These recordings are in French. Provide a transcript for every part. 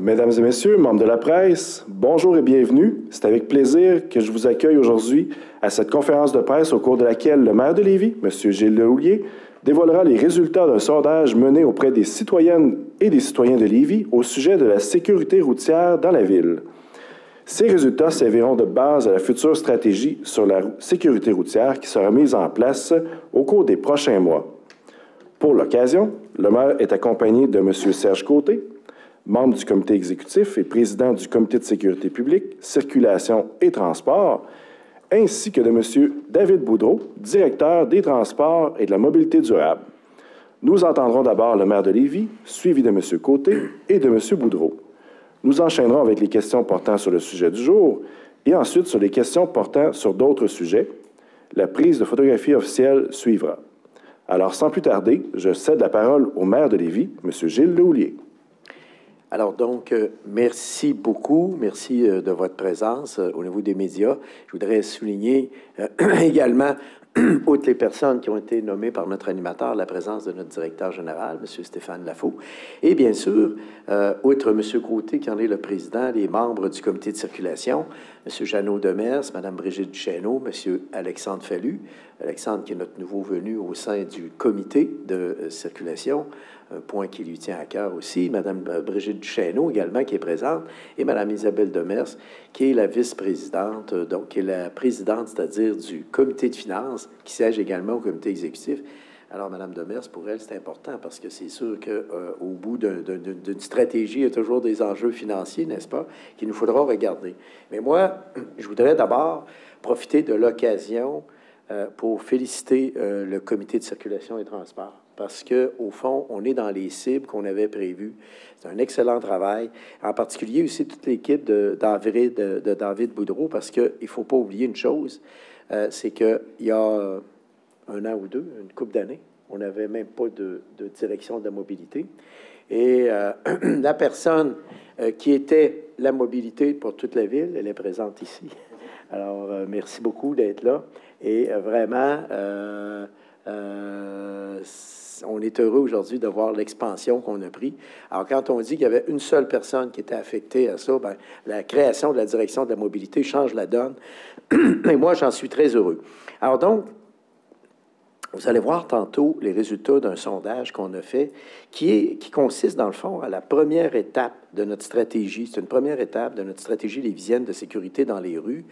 Mesdames et messieurs, membres de la presse, bonjour et bienvenue. C'est avec plaisir que je vous accueille aujourd'hui à cette conférence de presse au cours de laquelle le maire de Lévis, M. Gilles Lehouillier, dévoilera les résultats d'un sondage mené auprès des citoyennes et des citoyens de Lévis au sujet de la sécurité routière dans la ville. Ces résultats serviront de base à la future stratégie sur la sécurité routière qui sera mise en place au cours des prochains mois. Pour l'occasion, le maire est accompagné de M. Serge Côté, membre du comité exécutif et président du comité de sécurité publique, circulation et transport, ainsi que de M. David Boudreau, directeur des transports et de la mobilité durable. Nous entendrons d'abord le maire de Lévis, suivi de M. Côté et de M. Boudreau. Nous enchaînerons avec les questions portant sur le sujet du jour et ensuite sur les questions portant sur d'autres sujets. La prise de photographie officielle suivra. Alors, sans plus tarder, je cède la parole au maire de Lévis, M. Gilles Lehouillier. Alors donc, merci beaucoup. Merci de votre présence au niveau des médias. Je voudrais souligner également, outre les personnes qui ont été nommées par notre animateur, la présence de notre directeur général, M. Stéphane Lafaux. Et bien sûr, outre M. Côté, qui en est le président, les membres du comité de circulation, M. Jeannot Demers, Mme Brigitte Duchesneau, M. Alexandre Fallu, Alexandre qui est notre nouveau venu au sein du comité de circulation, un point qui lui tient à cœur aussi, Mme Brigitte Duchesneau également qui est présente, et Mme Isabelle Demers qui est la vice-présidente, donc qui est la présidente, c'est-à-dire du comité de finances, qui siège également au comité exécutif. Alors, Mme Demers, pour elle, c'est important parce que c'est sûr qu'au bout d'une stratégie, il y a toujours des enjeux financiers, n'est-ce pas, qu'il nous faudra regarder. Mais moi, je voudrais d'abord profiter de l'occasion pour féliciter le comité de circulation et transport parce qu'au fond, on est dans les cibles qu'on avait prévues. C'est un excellent travail, en particulier aussi toute l'équipe de David Boudreau, parce qu'il ne faut pas oublier une chose, c'est qu'il y a un an ou deux, une couple d'années, on n'avait même pas de direction de la mobilité. Et la personne qui était la mobilité pour toute la ville, elle est présente ici. Alors, merci beaucoup d'être là. Et vraiment, on est heureux aujourd'hui de voir l'expansion qu'on a pris. Alors, quand on dit qu'il y avait une seule personne qui était affectée à ça, bien, la création de la direction de la mobilité change la donne. Et moi, j'en suis très heureux. Alors donc, vous allez voir tantôt les résultats d'un sondage qu'on a fait qui consiste, dans le fond, à la première étape de notre stratégie. C'est une première étape de notre stratégie lévisienne de sécurité dans les rues.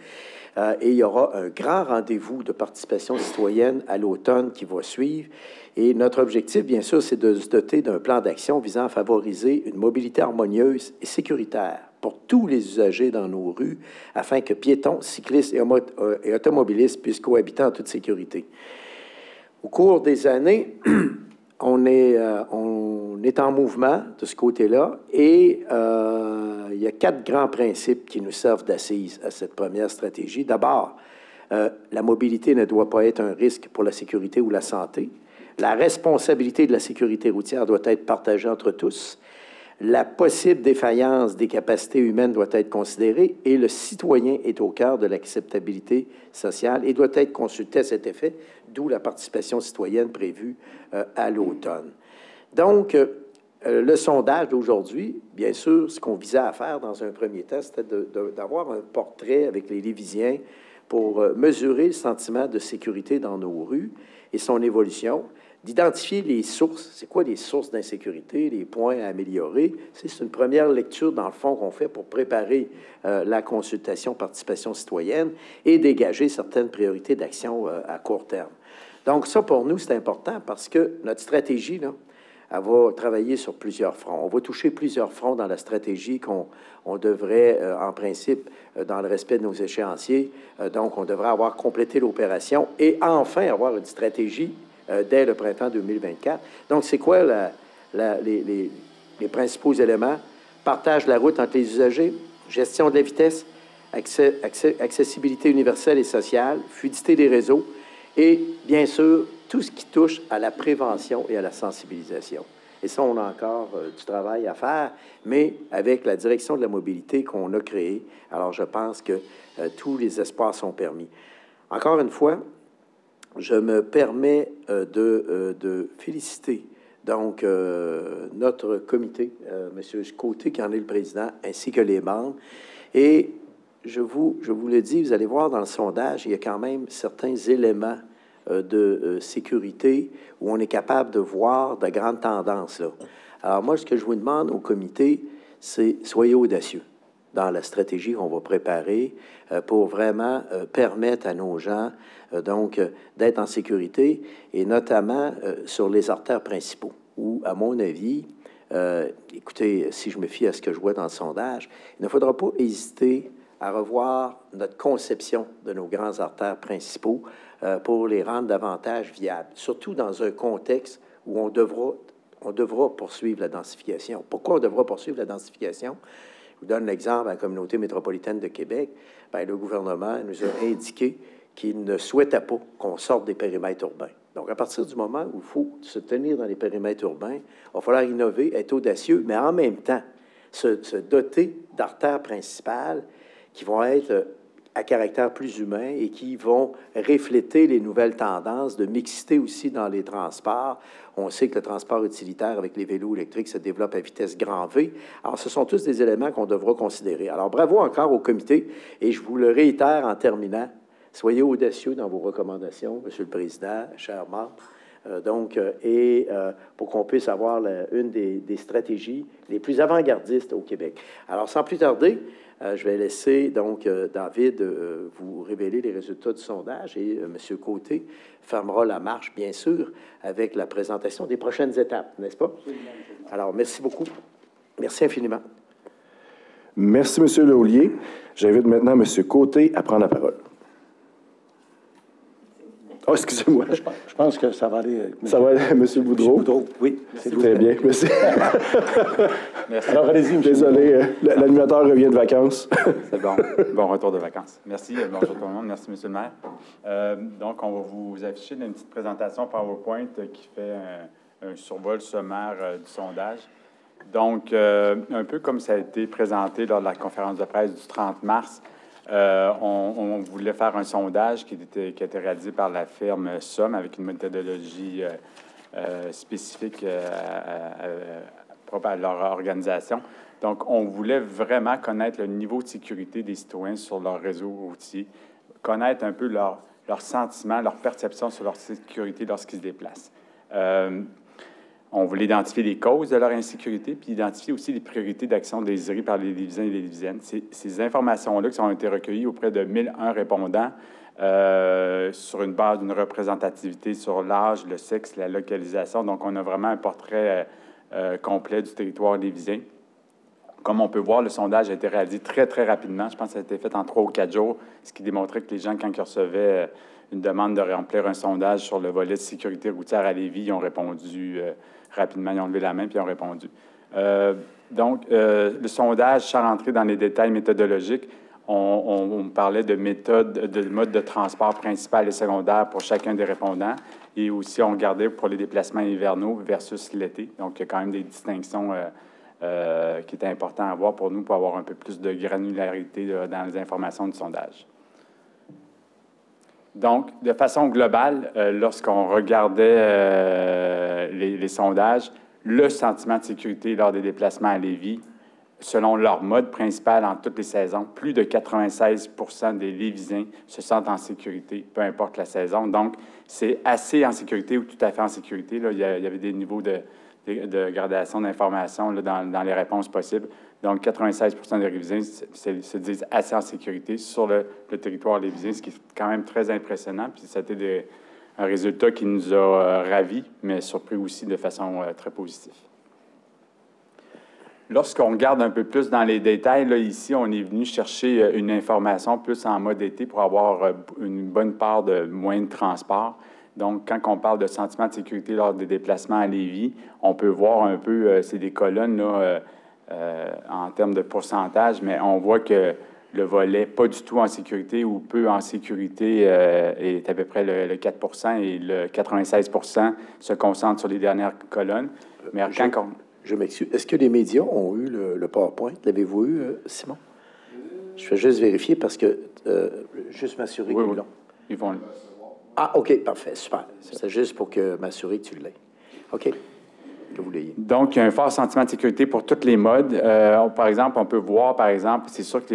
Et il y aura un grand rendez-vous de participation citoyenne à l'automne qui va suivre. Et notre objectif, bien sûr, c'est de se doter d'un plan d'action visant à favoriser une mobilité harmonieuse et sécuritaire pour tous les usagers dans nos rues, afin que piétons, cyclistes et automobilistes puissent cohabiter en toute sécurité. Au cours des années, on est en mouvement de ce côté-là et il y a 4 grands principes qui nous servent d'assise à cette première stratégie. D'abord, la mobilité ne doit pas être un risque pour la sécurité ou la santé. La responsabilité de la sécurité routière doit être partagée entre tous. La possible défaillance des capacités humaines doit être considérée et le citoyen est au cœur de l'acceptabilité sociale et doit être consulté à cet effet, d'où la participation citoyenne prévue à l'automne. Donc, le sondage d'aujourd'hui, bien sûr, ce qu'on visait à faire dans un premier temps, c'était d'avoir un portrait avec les Lévisiens pour mesurer le sentiment de sécurité dans nos rues et son évolution, d'identifier les sources. C'est quoi les sources d'insécurité, les points à améliorer? C'est une première lecture, dans le fond, qu'on fait pour préparer la consultation participation citoyenne et dégager certaines priorités d'action à court terme. Donc, ça, pour nous, c'est important parce que notre stratégie, là, elle va travailler sur plusieurs fronts. On va toucher plusieurs fronts dans la stratégie qu'on devrait, en principe, dans le respect de nos échéanciers, donc on devrait avoir complété l'opération et enfin avoir une stratégie dès le printemps 2024. Donc, c'est quoi les principaux éléments? Partage de la route entre les usagers, gestion de la vitesse, accessibilité universelle et sociale, fluidité des réseaux et, bien sûr, tout ce qui touche à la prévention et à la sensibilisation. Et ça, on a encore du travail à faire, mais avec la direction de la mobilité qu'on a créée, alors je pense que tous les espoirs sont permis. Encore une fois, je me permets de féliciter Donc, notre comité, M. Côté, qui en est le président, ainsi que les membres. Et je vous le dis, vous allez voir dans le sondage, il y a quand même certains éléments de sécurité où on est capable de voir de grandes tendances, là. Alors, moi, ce que je vous demande au comité, c'est soyez audacieux dans la stratégie qu'on va préparer pour vraiment permettre à nos gens d'être en sécurité, et notamment sur les artères principaux, où, à mon avis, écoutez, si je me fie à ce que je vois dans le sondage, il ne faudra pas hésiter à revoir notre conception de nos grands artères principaux pour les rendre davantage viables, surtout dans un contexte où on devra poursuivre la densification. Pourquoi on devra poursuivre la densification? Je vous donne l'exemple à la communauté métropolitaine de Québec. Bien, le gouvernement nous a indiqué qu'il ne souhaitait pas qu'on sorte des périmètres urbains. Donc, à partir du moment où il faut se tenir dans les périmètres urbains, il va falloir innover, être audacieux, mais en même temps, se doter d'artères principales qui vont être à caractère plus humain et qui vont refléter les nouvelles tendances de mixité aussi dans les transports. On sait que le transport utilitaire avec les vélos électriques se développe à vitesse grand V. Alors, ce sont tous des éléments qu'on devra considérer. Alors, bravo encore au comité, et je vous le réitère en terminant, soyez audacieux dans vos recommandations, Monsieur le Président, chers membres. Pour qu'on puisse avoir une des stratégies les plus avant-gardistes au Québec. Alors, sans plus tarder, je vais laisser donc David vous révéler les résultats du sondage, et M. Côté fermera la marche, bien sûr, avec la présentation des prochaines étapes, n'est-ce pas? Alors, merci beaucoup. Merci infiniment. Merci, M. Laulier. J'invite maintenant M. Côté à prendre la parole. Oh, excusez-moi. Je pense que ça va aller. Ça va aller, M. Boudreau. Boudreau, oui. C'est très bien. Merci. Merci. Alors, allez-y, M. Désolé, l'animateur revient de vacances. C'est bon. Bon retour de vacances. Merci. Bonjour tout le monde. Merci, M. le maire. Donc, on va vous afficher une petite présentation PowerPoint qui fait un survol sommaire du sondage. Donc, un peu comme ça a été présenté lors de la conférence de presse du 30 mars, on voulait faire un sondage qui a été réalisé par la firme Somme avec une méthodologie spécifique propre à leur organisation. Donc, on voulait vraiment connaître le niveau de sécurité des citoyens sur leur réseau routier, connaître un peu leurs sentiments, leur perception sur leur sécurité lorsqu'ils se déplacent. On voulait identifier les causes de leur insécurité, puis identifier aussi les priorités d'action désirées par les Lévisiens et les Lévisiennes. Ces informations-là qui ont été recueillies auprès de 1001 répondants sur une base d'une représentativité sur l'âge, le sexe, la localisation. Donc, on a vraiment un portrait complet du territoire lévisien. Comme on peut voir, le sondage a été réalisé très, très rapidement. Je pense que ça a été fait en 3 ou 4 jours, ce qui démontrait que les gens, quand ils recevaient une demande de remplir un sondage sur le volet de sécurité routière à Lévis, ils ont répondu rapidement. Ils ont levé la main puis ils ont répondu. Le sondage, sans rentrer dans les détails méthodologiques, on parlait de méthodes, de mode de transport principal et secondaire pour chacun des répondants. Et aussi, on regardait pour les déplacements hivernaux versus l'été. Donc, il y a quand même des distinctions qui étaient importantes à avoir pour nous pour avoir un peu plus de granularité dans les informations du sondage. Donc, de façon globale, lorsqu'on regardait les sondages, le sentiment de sécurité lors des déplacements à Lévis, selon leur mode principal en toutes les saisons, plus de 96 % des Lévisiens se sentent en sécurité, peu importe la saison. Donc, c'est assez en sécurité ou tout à fait en sécurité. Là, il y avait des niveaux de gradation d'informations dans les réponses possibles. Donc, 96 % des Lévisiens se disent assez en sécurité sur le territoire lévisien, ce qui est quand même très impressionnant. Puis, c'était un résultat qui nous a ravis, mais surpris aussi de façon très positive. Lorsqu'on regarde un peu plus dans les détails, là, ici, on est venu chercher une information plus en mode été pour avoir une bonne part de moyens de transport. Donc, quand on parle de sentiment de sécurité lors des déplacements à Lévis, on peut voir un peu, c'est des colonnes là, en termes de pourcentage, mais on voit que le volet pas du tout en sécurité ou peu en sécurité est à peu près le 4 % et le 96 % se concentre sur les dernières colonnes. Mais Je m'excuse. Est-ce que les médias ont eu le PowerPoint? L'avez-vous eu, Simon? Je vais juste vérifier parce que... juste m'assurer qu'ils l'ont. Ils vont le... Ah, OK, parfait, super. C'est juste pour m'assurer que tu l'aies. OK. que vous l'ayez. Donc, il y a un fort sentiment de sécurité pour tous les modes. Par exemple, on peut voir, c'est sûr que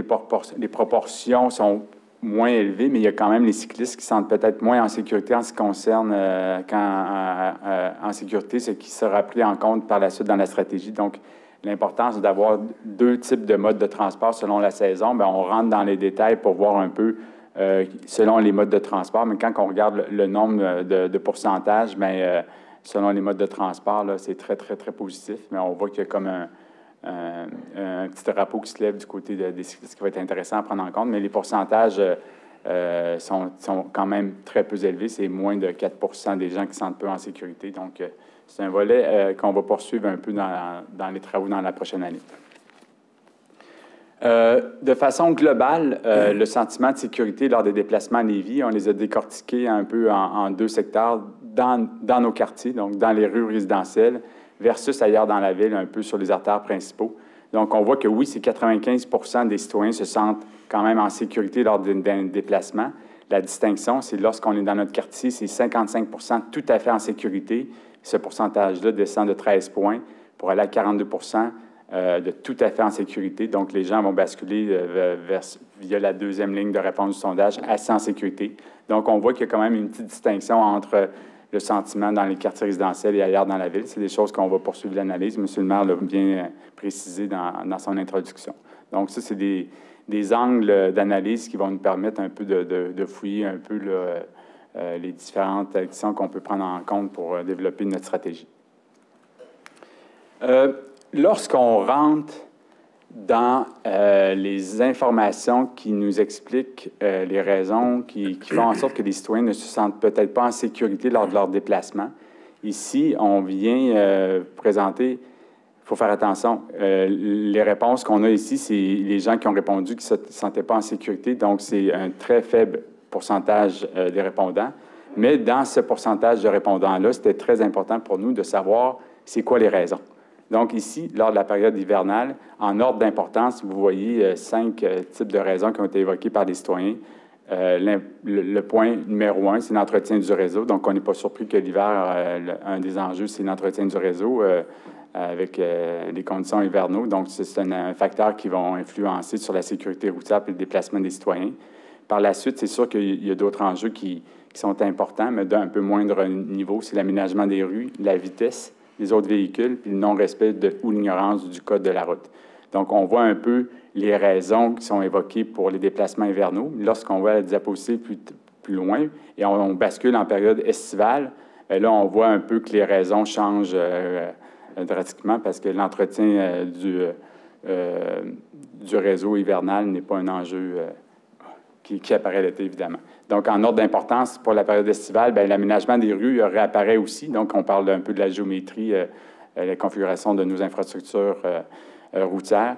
les proportions sont moins élevées, mais il y a quand même les cyclistes qui se sentent peut-être moins en sécurité en ce qui concerne en sécurité, ce qui sera pris en compte par la suite dans la stratégie. Donc, l'importance d'avoir 2 types de modes de transport selon la saison, bien, on rentre dans les détails pour voir un peu selon les modes de transport, mais quand on regarde le nombre de pourcentages, bien, selon les modes de transport, là, c'est très, très, très positif. Mais on voit qu'il y a comme un petit drapeau qui se lève du côté des cyclistes qui va être intéressant à prendre en compte. Mais les pourcentages sont quand même très peu élevés. C'est moins de 4 des gens qui se sentent peu en sécurité. Donc, c'est un volet qu'on va poursuivre un peu dans les travaux dans la prochaine année. De façon globale, le sentiment de sécurité lors des déplacements à Lévis, on les a décortiqués un peu en 2 secteurs dans nos quartiers, donc dans les rues résidentielles, versus ailleurs dans la ville, un peu sur les artères principaux. Donc, on voit que oui, c'est 95 des citoyens se sentent quand même en sécurité lors d'un déplacement. La distinction, c'est lorsqu'on est dans notre quartier, c'est 55 tout à fait en sécurité. Ce pourcentage-là descend de 13 points pour aller à 42 de tout à fait en sécurité. Donc, les gens vont basculer via la 2e ligne de réponse du sondage, assez en sécurité. Donc, on voit qu'il y a quand même une petite distinction entre le sentiment dans les quartiers résidentiels et ailleurs dans la ville. C'est des choses qu'on va poursuivre l'analyse. M. le maire l'a bien précisé dans son introduction. Donc, ça, c'est des angles d'analyse qui vont nous permettre un peu de fouiller un peu les différentes actions qu'on peut prendre en compte pour développer notre stratégie. Lorsqu'on rentre dans les informations qui nous expliquent les raisons qui font en sorte que les citoyens ne se sentent peut-être pas en sécurité lors de leur déplacement, ici, on vient présenter, il faut faire attention, les réponses qu'on a ici, c'est les gens qui ont répondu qui ne se sentaient pas en sécurité, donc c'est un très faible pourcentage des répondants. Mais dans ce pourcentage de répondants-là, c'était très important pour nous de savoir c'est quoi les raisons. Donc ici, lors de la période hivernale, en ordre d'importance, vous voyez 5 types de raisons qui ont été évoquées par les citoyens. Le point numéro 1, c'est l'entretien du réseau. Donc, on n'est pas surpris que l'hiver, un des enjeux, c'est l'entretien du réseau avec les conditions hivernaux. Donc, c'est un facteur qui va influencer sur la sécurité routière et le déplacement des citoyens. Par la suite, c'est sûr qu'il y a d'autres enjeux qui sont importants, mais d'un peu moindre niveau. C'est l'aménagement des rues, la vitesse des autres véhicules, puis le non-respect ou l'ignorance du code de la route. Donc, on voit un peu les raisons qui sont évoquées pour les déplacements hivernaux. Lorsqu'on voit la diapositive plus loin et on bascule en période estivale, là, on voit un peu que les raisons changent drastiquement parce que l'entretien du réseau hivernal n'est pas un enjeu qui apparaît l'été, évidemment. Donc, en ordre d'importance, pour la période estivale, l'aménagement des rues réapparaît aussi. Donc, on parle un peu de la géométrie, la configuration de nos infrastructures routières.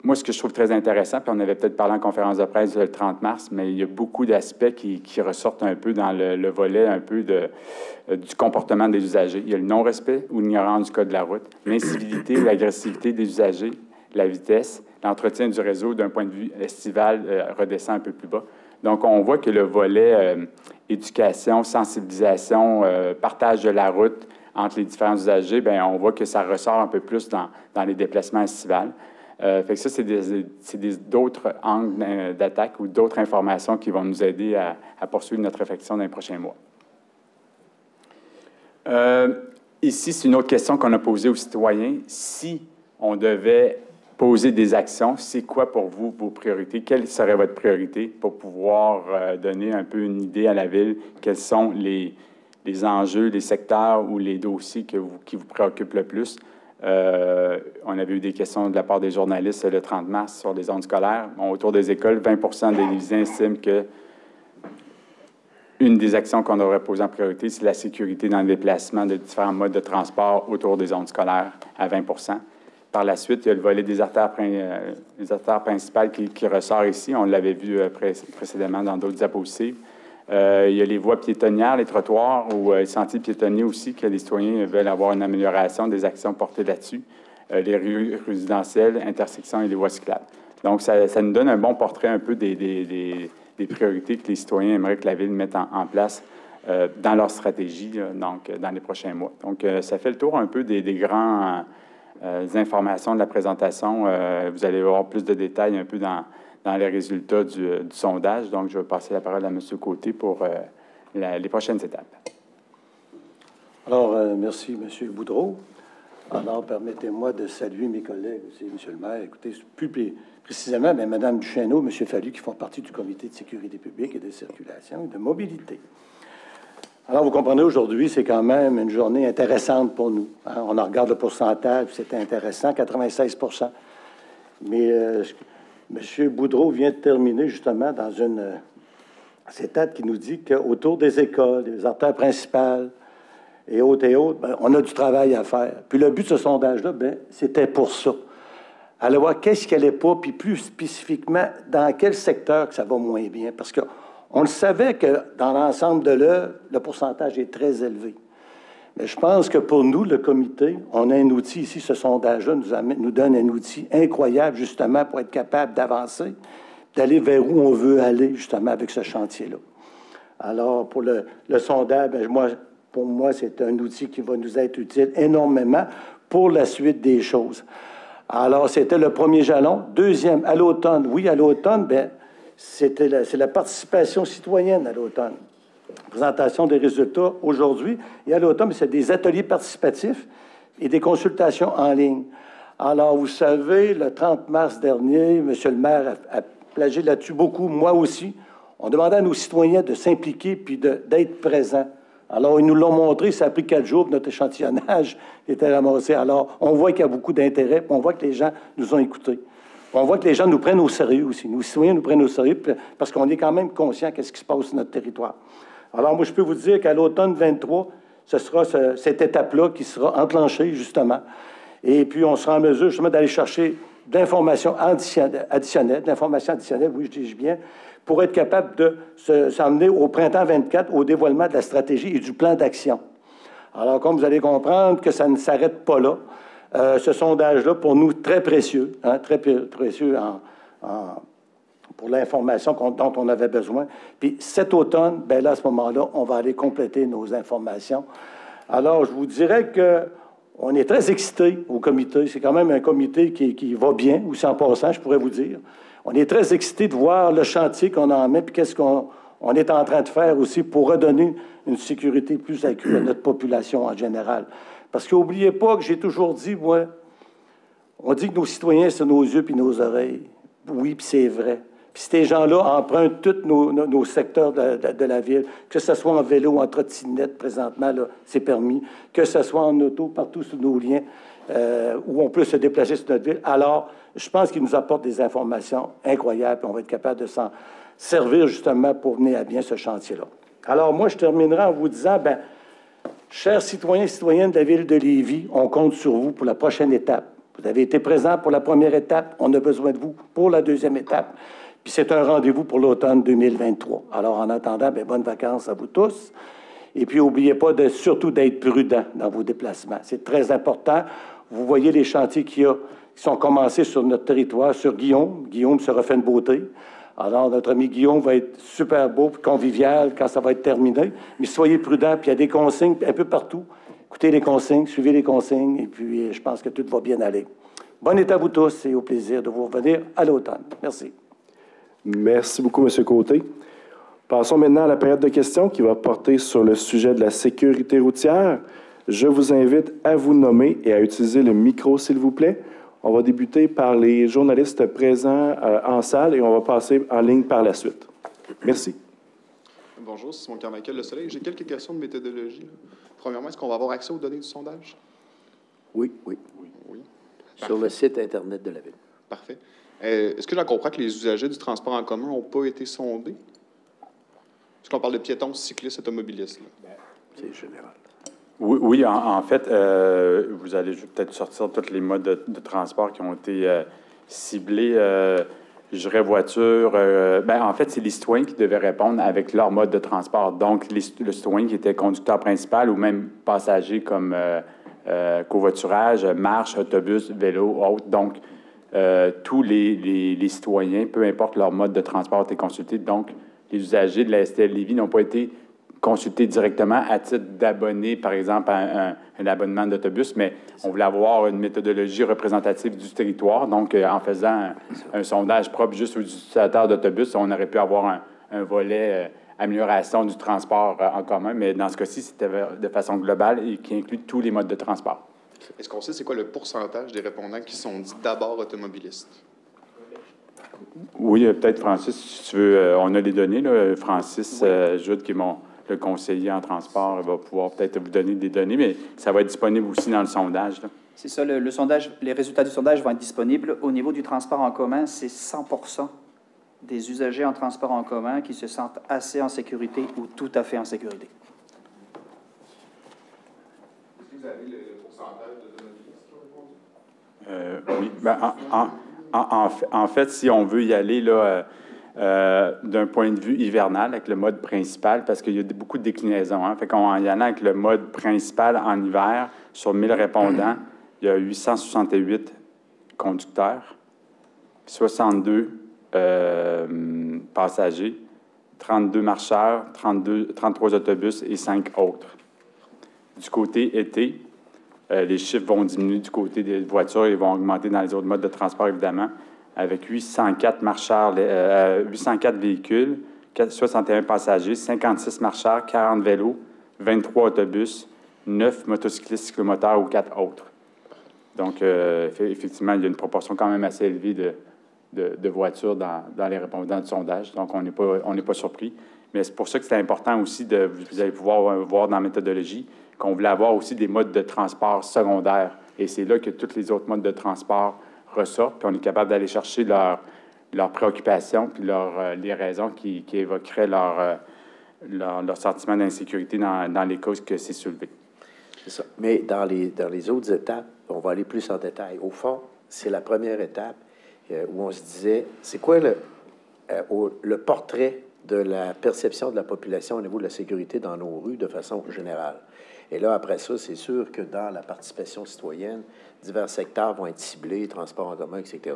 Moi, ce que je trouve très intéressant, puis on avait peut-être parlé en conférence de presse le 30 mars, mais il y a beaucoup d'aspects qui ressortent un peu dans le volet un peu du comportement des usagers. Il y a le non-respect ou l'ignorance du code de la route, l'incivilité, l'agressivité des usagers, la vitesse, l'entretien du réseau d'un point de vue estival redescend un peu plus bas. Donc, on voit que le volet éducation, sensibilisation, partage de la route entre les différents usagers, bien, on voit que ça ressort un peu plus dans les déplacements estivales. Fait que ça, c'est d'autres angles d'attaque ou d'autres informations qui vont nous aider à poursuivre notre réflexion dans les prochains mois. Ici, c'est une autre question qu'on a posée aux citoyens. Si on devait poser des actions, c'est quoi pour vous vos priorités? Quelle serait votre priorité pour pouvoir donner un peu une idée à la Ville? Quels sont les enjeux, les secteurs ou les dossiers qui vous préoccupent le plus? On avait eu des questions de la part des journalistes le 30 mars sur les zones scolaires. Bon, autour des écoles, 20 des Lévisiens estiment que une des actions qu'on devrait poser en priorité, c'est la sécurité dans le déplacement de différents modes de transport autour des zones scolaires à 20 Par la suite, il y a le volet des artères principales qui ressort ici. On l'avait vu précédemment dans d'autres diapositives. Il y a les voies piétonnières, les trottoirs ou les sentiers piétonniers aussi, que les citoyens veulent avoir une amélioration, des actions portées là-dessus. Les rues résidentielles, intersections et les voies cyclables. Donc, ça nous donne un bon portrait un peu des priorités que les citoyens aimeraient que la Ville mette en place dans leur stratégie, donc dans les prochains mois. Donc, ça fait le tour un peu des grandes informations de la présentation. Vous allez avoir plus de détails un peu dans les résultats du sondage. Donc, je vais passer la parole à M. Côté pour les prochaines étapes. Alors, merci, M. Boudreau. Alors, permettez-moi de saluer mes collègues aussi, M. le maire. Écoutez, plus précisément, Mme Duchesneau, M. Fallu, qui font partie du comité de sécurité publique et de circulation et de mobilité. Alors, vous comprenez, aujourd'hui, c'est quand même une journée intéressante pour nous. Hein? On en regarde le pourcentage, c'est intéressant, 96 %. Mais M. Boudreau vient de terminer, justement, dans une étape qui nous dit qu'autour des écoles, des artères principales, et autres, ben, on a du travail à faire. Puis le but de ce sondage-là, ben, c'était pour ça. Aller voir qu'est-ce qui n'allait pas, puis plus spécifiquement, dans quel secteur que ça va moins bien. Parce qu'on le savait que dans l'ensemble de l'œuvre, le pourcentage est très élevé. Mais je pense que pour nous, le comité, on a un outil ici, ce sondage-là nous donne un outil incroyable, justement, pour être capable d'avancer, d'aller vers où on veut aller, justement, avec ce chantier-là. Alors, pour le sondage, ben, pour moi, c'est un outil qui va nous être utile énormément pour la suite des choses. Alors, c'était le premier jalon. Deuxième, à l'automne. Oui, à l'automne, bien, c'est la participation citoyenne à l'automne. Présentation des résultats aujourd'hui. Et à l'automne, c'est des ateliers participatifs et des consultations en ligne. Alors, vous savez, le 30 mars dernier, M. le maire a plagé là-dessus beaucoup, moi aussi. On demandait à nos citoyens de s'impliquer puis d'être présents. Alors, ils nous l'ont montré, ça a pris 4 jours, notre échantillonnage était ramassé. Alors, on voit qu'il y a beaucoup d'intérêt, puis on voit que les gens nous ont écoutés. On voit que les gens nous prennent au sérieux aussi. Nos citoyens nous prennent au sérieux parce qu'on est quand même conscient de ce qui se passe sur notre territoire. Alors, moi, je peux vous dire qu'à l'automne 23, ce sera cette étape-là qui sera enclenchée, justement. Et puis, on sera en mesure, justement, d'aller chercher d'informations additionnelles, oui, je dis bien, pour être capable de s'emmener au printemps 24 au dévoilement de la stratégie et du plan d'action. Alors, comme vous allez comprendre que ça ne s'arrête pas là, ce sondage-là, pour nous, très précieux, hein, très précieux pour l'information dont on avait besoin. Puis cet automne, bien là, à ce moment-là, on va aller compléter nos informations. Alors, je vous dirais qu'on est très excités au comité. C'est quand même un comité qui va bien, aussi en passant, je pourrais vous dire. On est très excités de voir le chantier qu'on en met, puis qu'est-ce qu'on est en train de faire aussi pour redonner une sécurité plus accrue à notre population en général. Parce qu'oubliez pas que j'ai toujours dit, moi, on dit que nos citoyens, c'est nos yeux puis nos oreilles. Oui, puis c'est vrai. Puis ces gens-là empruntent tous nos secteurs de la ville, que ce soit en vélo, en trottinette, présentement, là, c'est permis, que ce soit en auto, partout sur nos liens, où on peut se déplacer sur notre ville. Alors, je pense qu'ils nous apportent des informations incroyables, et on va être capable de s'en servir justement pour mener à bien ce chantier-là. Alors, moi, je terminerai en vous disant, bien, chers citoyens et citoyennes de la ville de Lévis, on compte sur vous pour la prochaine étape. Vous avez été présents pour la première étape, on a besoin de vous pour la deuxième étape. Puis c'est un rendez-vous pour l'automne 2023. Alors, en attendant, bien, bonnes vacances à vous tous. Et puis, n'oubliez pas surtout d'être prudent dans vos déplacements. C'est très important. Vous voyez les chantiers qui sont commencés sur notre territoire, sur Guillaume. Guillaume se refait une beauté. Alors, notre ami Guillaume va être super beau, convivial quand ça va être terminé. Mais soyez prudents, puis il y a des consignes un peu partout. Écoutez les consignes, suivez les consignes, et puis je pense que tout va bien aller. Bon été à vous tous et au plaisir de vous revenir à l'automne. Merci. Merci beaucoup, M. Côté. Passons maintenant à la période de questions qui va porter sur le sujet de la sécurité routière. Je vous invite à vous nommer et à utiliser le micro, s'il vous plaît. On va débuter par les journalistes présents en salle et on va passer en ligne par la suite. Merci. Bonjour, c'est Simon Carmichael, Le Soleil. J'ai quelques questions de méthodologie. Premièrement, est-ce qu'on va avoir accès aux données du sondage? Oui. Sur le site Internet de la Ville. Parfait. Est-ce que j'en comprends que les usagers du transport en commun n'ont pas été sondés? Est-ce qu'on parle de piétons, cyclistes, automobilistes? C'est général. Oui, en fait, vous allez peut-être sortir tous les modes de transport qui ont été ciblés. Je dirais voiture. En fait, c'est les citoyens qui devaient répondre avec leur mode de transport. Donc, le citoyen qui était conducteur principal ou même passager comme covoiturage, marche, autobus, vélo, autres. Donc, tous les citoyens, peu importe leur mode de transport, ont été consultés. Donc, les usagers de la STL Lévis n'ont pas été consulter directement à titre d'abonné, par exemple, à un abonnement d'autobus, mais on voulait avoir une méthodologie représentative du territoire. Donc, en faisant un sondage propre juste aux utilisateurs d'autobus, on aurait pu avoir un volet amélioration du transport en commun, mais dans ce cas-ci, c'était de façon globale et qui inclut tous les modes de transport. Est-ce qu'on sait c'est quoi le pourcentage des répondants qui sont dits d'abord automobilistes? Oui, peut-être, Francis, si tu veux, on a les données. Là. Francis Jude, qui est le conseiller en transport, va pouvoir peut-être vous donner des données, mais ça va être disponible aussi dans le sondage. C'est ça, le sondage, les résultats du sondage vont être disponibles. Au niveau du transport en commun, c'est 100% des usagers en transport en commun qui se sentent assez en sécurité ou tout à fait en sécurité. Est-ce que vous avez le pourcentage d'automobilistes qui ont répondu? Oui. Ben, en fait, si on veut y aller là, d'un point de vue hivernal avec le mode principal, parce qu'il y a beaucoup de déclinaisons. Hein, fait qu'en y allant avec le mode principal en hiver, sur 1000 répondants, il y a 868 conducteurs, 62 passagers, 32 marcheurs, 33 autobus et 5 autres. Du côté été, les chiffres vont diminuer du côté des voitures et vont augmenter dans les autres modes de transport, évidemment, avec 804 marcheurs, 804 véhicules, 61 passagers, 56 marcheurs, 40 vélos, 23 autobus, 9 motocyclistes cyclomoteurs ou 4 autres. Donc, effectivement, il y a une proportion quand même assez élevée de voitures dans les répondants du sondage. Donc, on n'est pas surpris. Mais c'est pour ça que c'est important aussi vous allez pouvoir voir dans la méthodologie qu'on voulait avoir aussi des modes de transport secondaires. Et c'est là que tous les autres modes de transport ressortent, puis on est capable d'aller chercher leurs préoccupations, puis les raisons qui évoqueraient leur sentiment d'insécurité dans les causes que c'est soulevé. C'est ça. Mais dans les autres étapes, on va aller plus en détail. Au fond, c'est la première étape où on se disait, c'est quoi le portrait de la perception de la population au niveau de la sécurité dans nos rues de façon générale. Et là, après ça, c'est sûr que dans la participation citoyenne, divers secteurs vont être ciblés, transports en commun, etc.,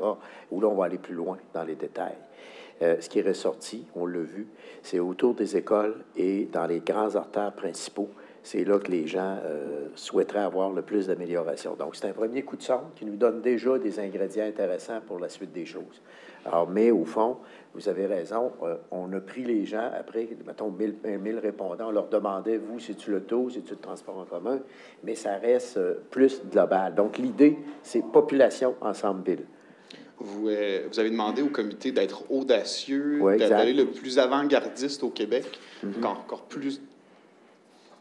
où là, on va aller plus loin dans les détails. Ce qui est ressorti, on l'a vu, c'est autour des écoles et dans les grands artères principaux. C'est là que les gens souhaiteraient avoir le plus d'amélioration. Donc, c'est un premier coup de sonde qui nous donne déjà des ingrédients intéressants pour la suite des choses. Alors, mais au fond, vous avez raison, on a pris les gens, après, mettons, 1000 répondants, on leur demandait, vous, c'est-tu l'auto, c'est-tu le transport en commun, mais ça reste plus global. Donc, l'idée, c'est population ensemble ville. Vous avez demandé au comité d'être audacieux, Oui, d'aller le plus avant-gardiste au Québec, encore plus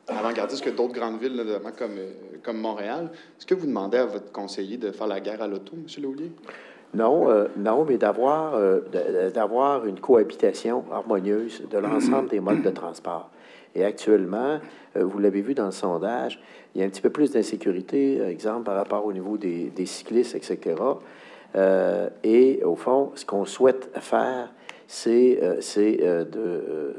avant-gardiste que d'autres grandes villes, notamment comme Montréal. Est-ce que vous demandez à votre conseiller de faire la guerre à l'auto, M. Laulier? Non, mais d'avoir une cohabitation harmonieuse de l'ensemble des modes de transport. Et actuellement, vous l'avez vu dans le sondage, il y a un petit peu plus d'insécurité, exemple, par rapport au niveau des cyclistes, etc. Et au fond, ce qu'on souhaite faire, c'est de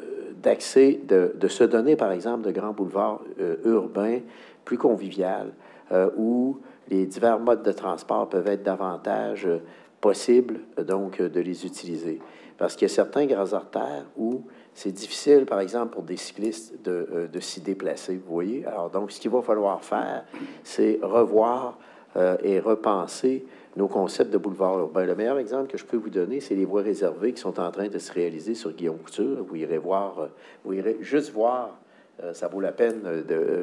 se donner, par exemple, de grands boulevards urbains plus conviviaux, où les divers modes de transport peuvent être davantage possibles, donc, de les utiliser. Parce qu'il y a certains grands artères où c'est difficile, par exemple, pour des cyclistes de s'y déplacer, vous voyez. Alors, donc, ce qu'il va falloir faire, c'est revoir et repenser nos concepts de boulevard urbain. Le meilleur exemple que je peux vous donner, c'est les voies réservées qui sont en train de se réaliser sur Guillaume Couture. Vous irez juste voir. Ça vaut la peine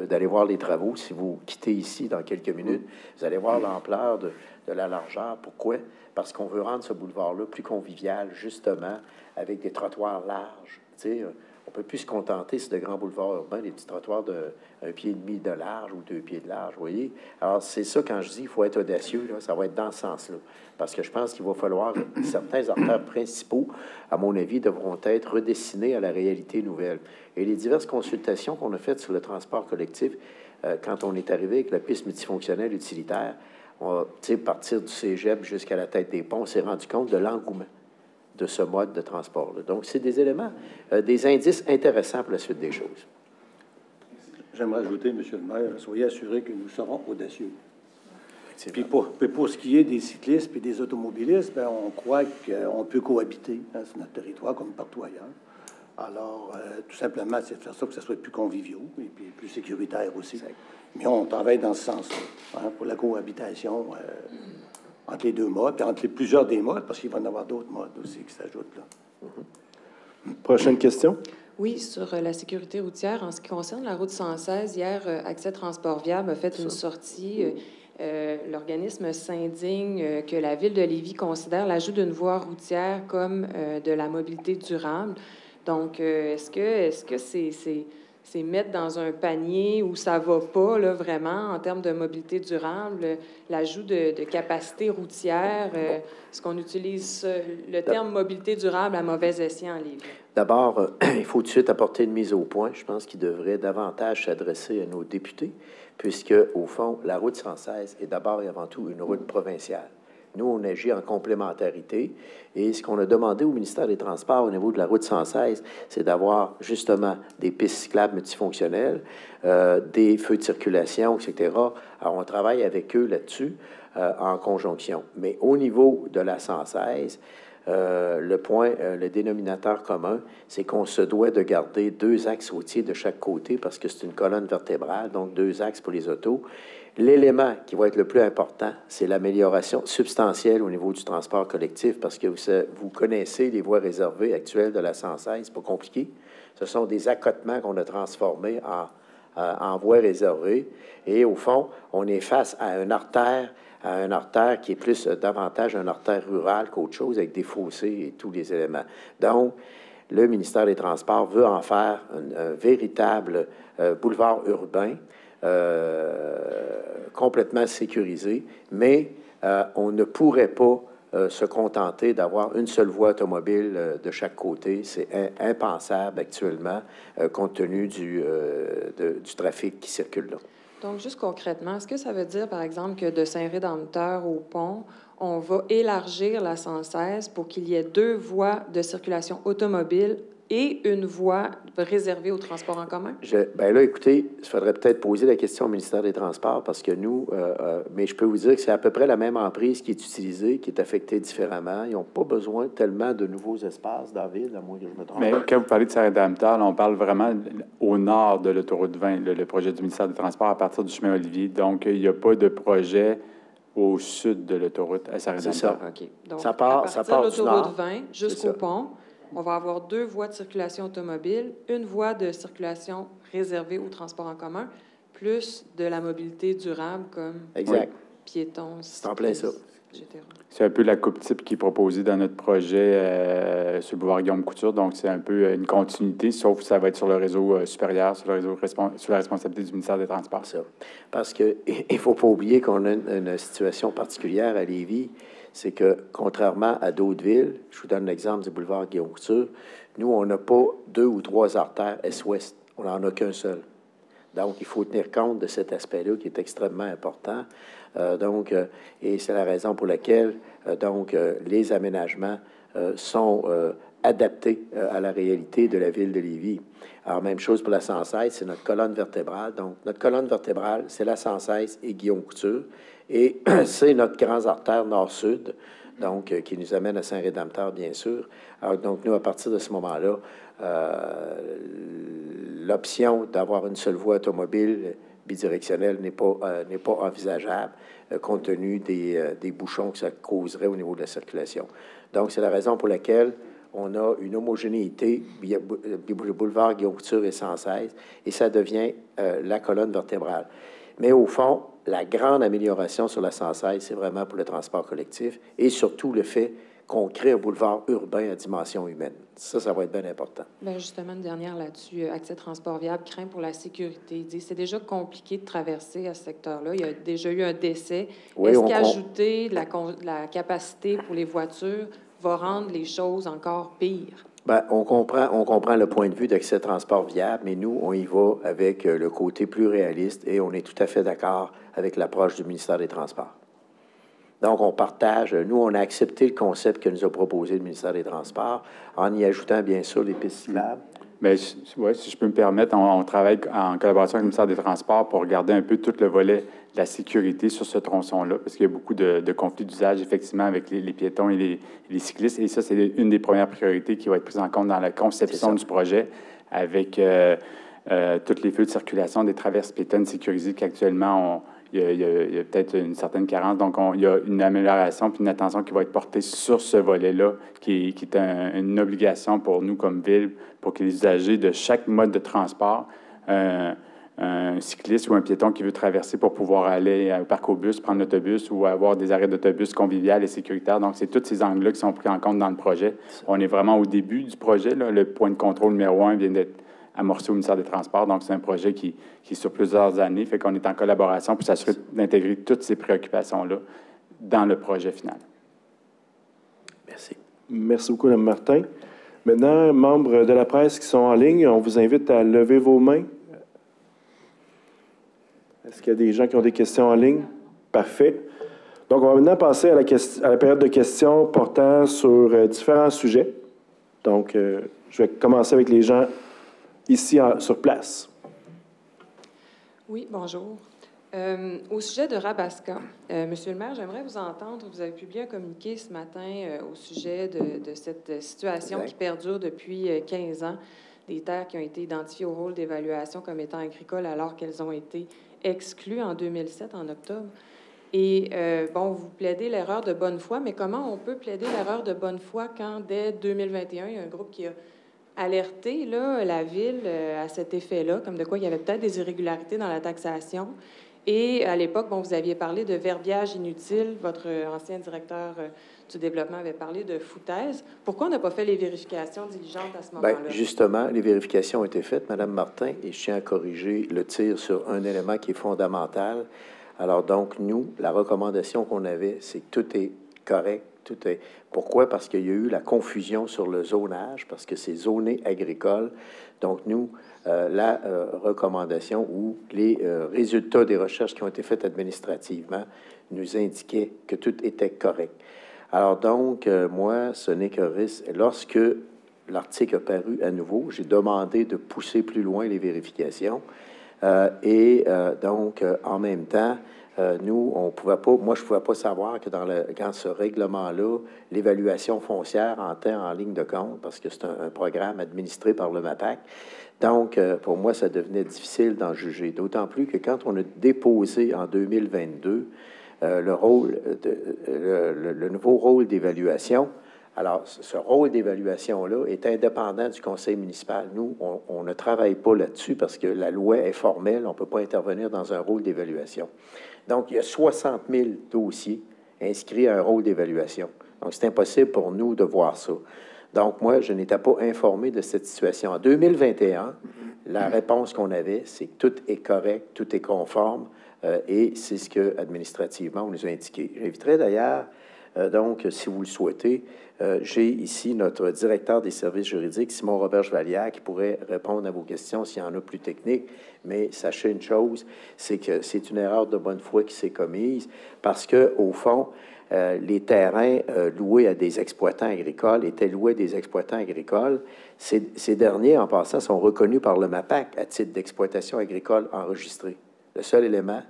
d'aller voir les travaux. Si vous quittez ici dans quelques minutes, vous allez voir l'ampleur de la largeur. Pourquoi? Parce qu'on veut rendre ce boulevard-là plus convivial, justement, avec des trottoirs larges. Tu sais, on ne peut plus se contenter, sur de grands boulevards urbains, des petits trottoirs d'1,5 pied de large ou 2 pieds de large, vous voyez? Alors, c'est ça, quand je dis il faut être audacieux, là, ça va être dans ce sens-là. Parce que je pense qu'il va falloir, certains artères principaux, à mon avis, devront être redessinés à la réalité nouvelle. Et les diverses consultations qu'on a faites sur le transport collectif, quand on est arrivé avec la piste multifonctionnelle utilitaire, partir du cégep jusqu'à la tête des ponts, on s'est rendu compte de l'engouement de ce mode de transport-là. Donc, c'est des éléments, des indices intéressants pour la suite des choses. J'aimerais ajouter, M. le maire, soyez assuré que nous serons audacieux. Puis pour ce qui est des cyclistes et des automobilistes, bien, on croit qu'on peut cohabiter sur notre territoire comme partout ailleurs. Alors, tout simplement, c'est de faire ça que ça soit plus convivial et puis plus sécuritaire aussi. Mais on travaille dans ce sens-là, hein, pour la cohabitation entre les deux modes, puis entre plusieurs des modes, parce qu'il va y en avoir d'autres modes aussi qui s'ajoutent là. Prochaine question. Oui, sur la sécurité routière, en ce qui concerne la route 116, hier, Accès Transport Viable a fait une sortie. L'organisme s'indigne que la Ville de Lévis considère l'ajout d'une voie routière comme de la mobilité durable. Donc, est-ce que c'est mettre dans un panier où ça va pas, là, vraiment, en termes de mobilité durable, l'ajout de capacité routière? Est-ce qu'on utilise le terme mobilité durable à mauvais escient en Lévis? D'abord, il faut tout de suite apporter une mise au point. Je pense qu'il devrait davantage s'adresser à nos députés, puisque, au fond, la route 116 est d'abord et avant tout une route provinciale. Nous, on agit en complémentarité. Et ce qu'on a demandé au ministère des Transports au niveau de la route 116, c'est d'avoir justement des pistes cyclables multifonctionnelles, des feux de circulation, etc. Alors, on travaille avec eux là-dessus en conjonction. Mais au niveau de la 116, le dénominateur commun, c'est qu'on se doit de garder 2 axes routiers de chaque côté parce que c'est une colonne vertébrale, donc 2 axes pour les autos. L'élément qui va être le plus important, c'est l'amélioration substantielle au niveau du transport collectif parce que vous connaissez les voies réservées actuelles de la 116, c'est pas compliqué. Ce sont des accotements qu'on a transformés en voies réservées et au fond, on est face à une artère qui est plus davantage une artère rurale qu'autre chose, avec des fossés et tous les éléments. Donc, le ministère des Transports veut en faire un véritable boulevard urbain, complètement sécurisé, mais on ne pourrait pas se contenter d'avoir une seule voie automobile de chaque côté. C'est impensable actuellement, compte tenu du trafic qui circule là. Donc, juste concrètement, est-ce que ça veut dire, par exemple, que de Saint-Rédempteur au pont, on va élargir la 116 pour qu'il y ait 2 voies de circulation automobile et une voie réservée au transport en commun? Bien là, écoutez, il faudrait peut-être poser la question au ministère des Transports parce que nous, mais je peux vous dire que c'est à peu près la même emprise qui est utilisée, qui est affectée différemment. Ils n'ont pas besoin tellement de nouveaux espaces dans la ville, à moins que je me trompe. Mais quand vous parlez de Saint-Rédempteur, on parle vraiment au nord de l'autoroute 20, le projet du ministère des Transports à partir du chemin Olivier. Donc, il n'y a pas de projet au sud de l'autoroute à Saint-Rédempteur. C'est ça. OK. Donc, ça part de l'autoroute 20 C'est jusqu'au ça. pont, on va avoir 2 voies de circulation automobile, une voie de circulation réservée au transport en commun, plus de la mobilité durable comme Exact. piétons, C'est en plein ça. etc. C'est un peu la coupe type qui est proposée dans notre projet sur le boulevard Guillaume-Couture. Donc, c'est un peu une continuité, sauf que ça va être sur le réseau supérieur, sur la responsabilité du ministère des Transports. Ça. Parce qu'il ne faut pas oublier qu'on a une situation particulière à Lévis. C'est que, contrairement à d'autres villes, je vous donne l'exemple du boulevard Guillaume-Couture, nous, on n'a pas 2 ou 3 artères est-ouest. On n'en a qu'un seul. Donc, il faut tenir compte de cet aspect-là qui est extrêmement important. Et c'est la raison pour laquelle, les aménagements sont adaptés à la réalité de la ville de Lévis. Alors, même chose pour la 116, c'est notre colonne vertébrale. Donc, notre colonne vertébrale, c'est la 116 et Guillaume-Couture. Et c'est notre grand artère nord-sud, donc qui nous amène à Saint-Rédempteur, bien sûr. Alors, donc, nous, à partir de ce moment-là, l'option d'avoir une seule voie automobile bidirectionnelle n'est pas envisageable compte tenu des bouchons que ça causerait au niveau de la circulation. Donc, c'est la raison pour laquelle on a une homogénéité, le boulevard Guillaume-Couture et 116, et ça devient la colonne vertébrale. Mais au fond, la grande amélioration sur la 116, c'est vraiment pour le transport collectif et surtout le fait qu'on crée un boulevard urbain à dimension humaine. Ça va être bien important. Bien, justement, une dernière là-dessus. Accès Transport Viable craint pour la sécurité. Il dit que c'est déjà compliqué de traverser à ce secteur-là. Il y a déjà eu un décès. Oui, est-ce qu'ajouter de la capacité pour les voitures va rendre les choses encore pires? Bien, on comprend le point de vue d'Accès Transport Viable, mais nous, on y va avec le côté plus réaliste et on est tout à fait d'accord avec l'approche du ministère des Transports. Donc, on partage. Nous, on a accepté le concept que nous a proposé le ministère des Transports en y ajoutant, bien sûr, les pistes cyclables. Bien, ouais, si je peux me permettre, on travaille en collaboration avec le ministère des Transports pour regarder un peu tout le volet de la sécurité sur ce tronçon-là, parce qu'il y a beaucoup de conflits d'usage, effectivement, avec les piétons et les cyclistes. Et ça, c'est une des premières priorités qui va être prise en compte dans la conception du projet, avec tous les feux de circulation des traverses piétonnes sécurisées qu'actuellement, il y a peut-être une certaine carence. Donc, il y a une amélioration puis une attention qui va être portée sur ce volet-là, qui est une obligation pour nous comme ville, pour que les usagers de chaque mode de transport, un cycliste ou un piéton qui veut traverser pour pouvoir aller au parc au bus, prendre l'autobus ou avoir des arrêts d'autobus conviviales et sécuritaires. Donc, c'est tous ces angles-là qui sont pris en compte dans le projet. On est vraiment au début du projet, là. Le point de contrôle numéro 1 vient d'être amorcé au ministère des Transports. Donc, c'est un projet qui est sur plusieurs années. Fait qu'on est en collaboration pour s'assurer d'intégrer toutes ces préoccupations-là dans le projet final. Merci. Merci beaucoup, Mme Martin. Maintenant, membres de la presse qui sont en ligne, on vous invite à lever vos mains. Est-ce qu'il y a des gens qui ont des questions en ligne? Parfait. Donc, on va maintenant passer à la période de questions portant sur différents sujets. Donc, je vais commencer avec les gens ici sur place. Oui, bonjour. Au sujet de Rabasca, Monsieur le maire, j'aimerais vous entendre. Vous avez publié un communiqué ce matin au sujet de cette situation qui perdure depuis 15 ans, des terres qui ont été identifiées au rôle d'évaluation comme étant agricoles alors qu'elles ont été exclues en 2007, en octobre. Et, bon, vous plaidez l'erreur de bonne foi, mais comment on peut plaider l'erreur de bonne foi quand, dès 2021, il y a un groupe qui a alerté là, la Ville à cet effet-là, comme de quoi il y avait peut-être des irrégularités dans la taxation. Et à l'époque, bon, vous aviez parlé de verbiage inutile. Votre ancien directeur du développement avait parlé de foutaise. Pourquoi on n'a pas fait les vérifications diligentes à ce moment-là? Bien, justement, les vérifications ont été faites, Mme Martin, et je tiens à corriger le tir sur un élément qui est fondamental. Alors donc, nous, la recommandation qu'on avait, c'est que tout est correct. Tout est... Pourquoi? Parce qu'il y a eu la confusion sur le zonage, parce que c'est zoné agricole. Donc, nous, la recommandation ou les résultats des recherches qui ont été faites administrativement nous indiquaient que tout était correct. Alors donc, moi, ce n'est que risque. Lorsque l'article a paru à nouveau, j'ai demandé de pousser plus loin les vérifications. Donc, en même temps, nous, on pouvait pas, moi, je ne pouvais pas savoir que dans ce règlement-là, l'évaluation foncière entrait en ligne de compte parce que c'est un programme administré par le MAPAC. Donc, pour moi, ça devenait difficile d'en juger. D'autant plus que quand on a déposé en 2022 le nouveau rôle d'évaluation, alors, ce rôle d'évaluation-là est indépendant du conseil municipal. Nous, on ne travaille pas là-dessus parce que la loi est formelle. On ne peut pas intervenir dans un rôle d'évaluation. Donc, il y a 60 000 dossiers inscrits à un rôle d'évaluation. Donc, c'est impossible pour nous de voir ça. Donc, moi, je n'étais pas informé de cette situation. En 2021, la réponse qu'on avait, c'est que tout est correct, tout est conforme, et c'est ce que, administrativement, on nous a indiqué. J'inviterai d'ailleurs, donc, si vous le souhaitez, j'ai ici notre directeur des services juridiques, Simon Robert-Vallière, qui pourrait répondre à vos questions s'il y en a plus techniques. Mais sachez une chose, c'est que c'est une erreur de bonne foi qui s'est commise parce que, au fond, les terrains loués à des exploitants agricoles étaient loués à des exploitants agricoles. Ces derniers, en passant, sont reconnus par le MAPAC à titre d'exploitation agricole enregistrée. Le seul élément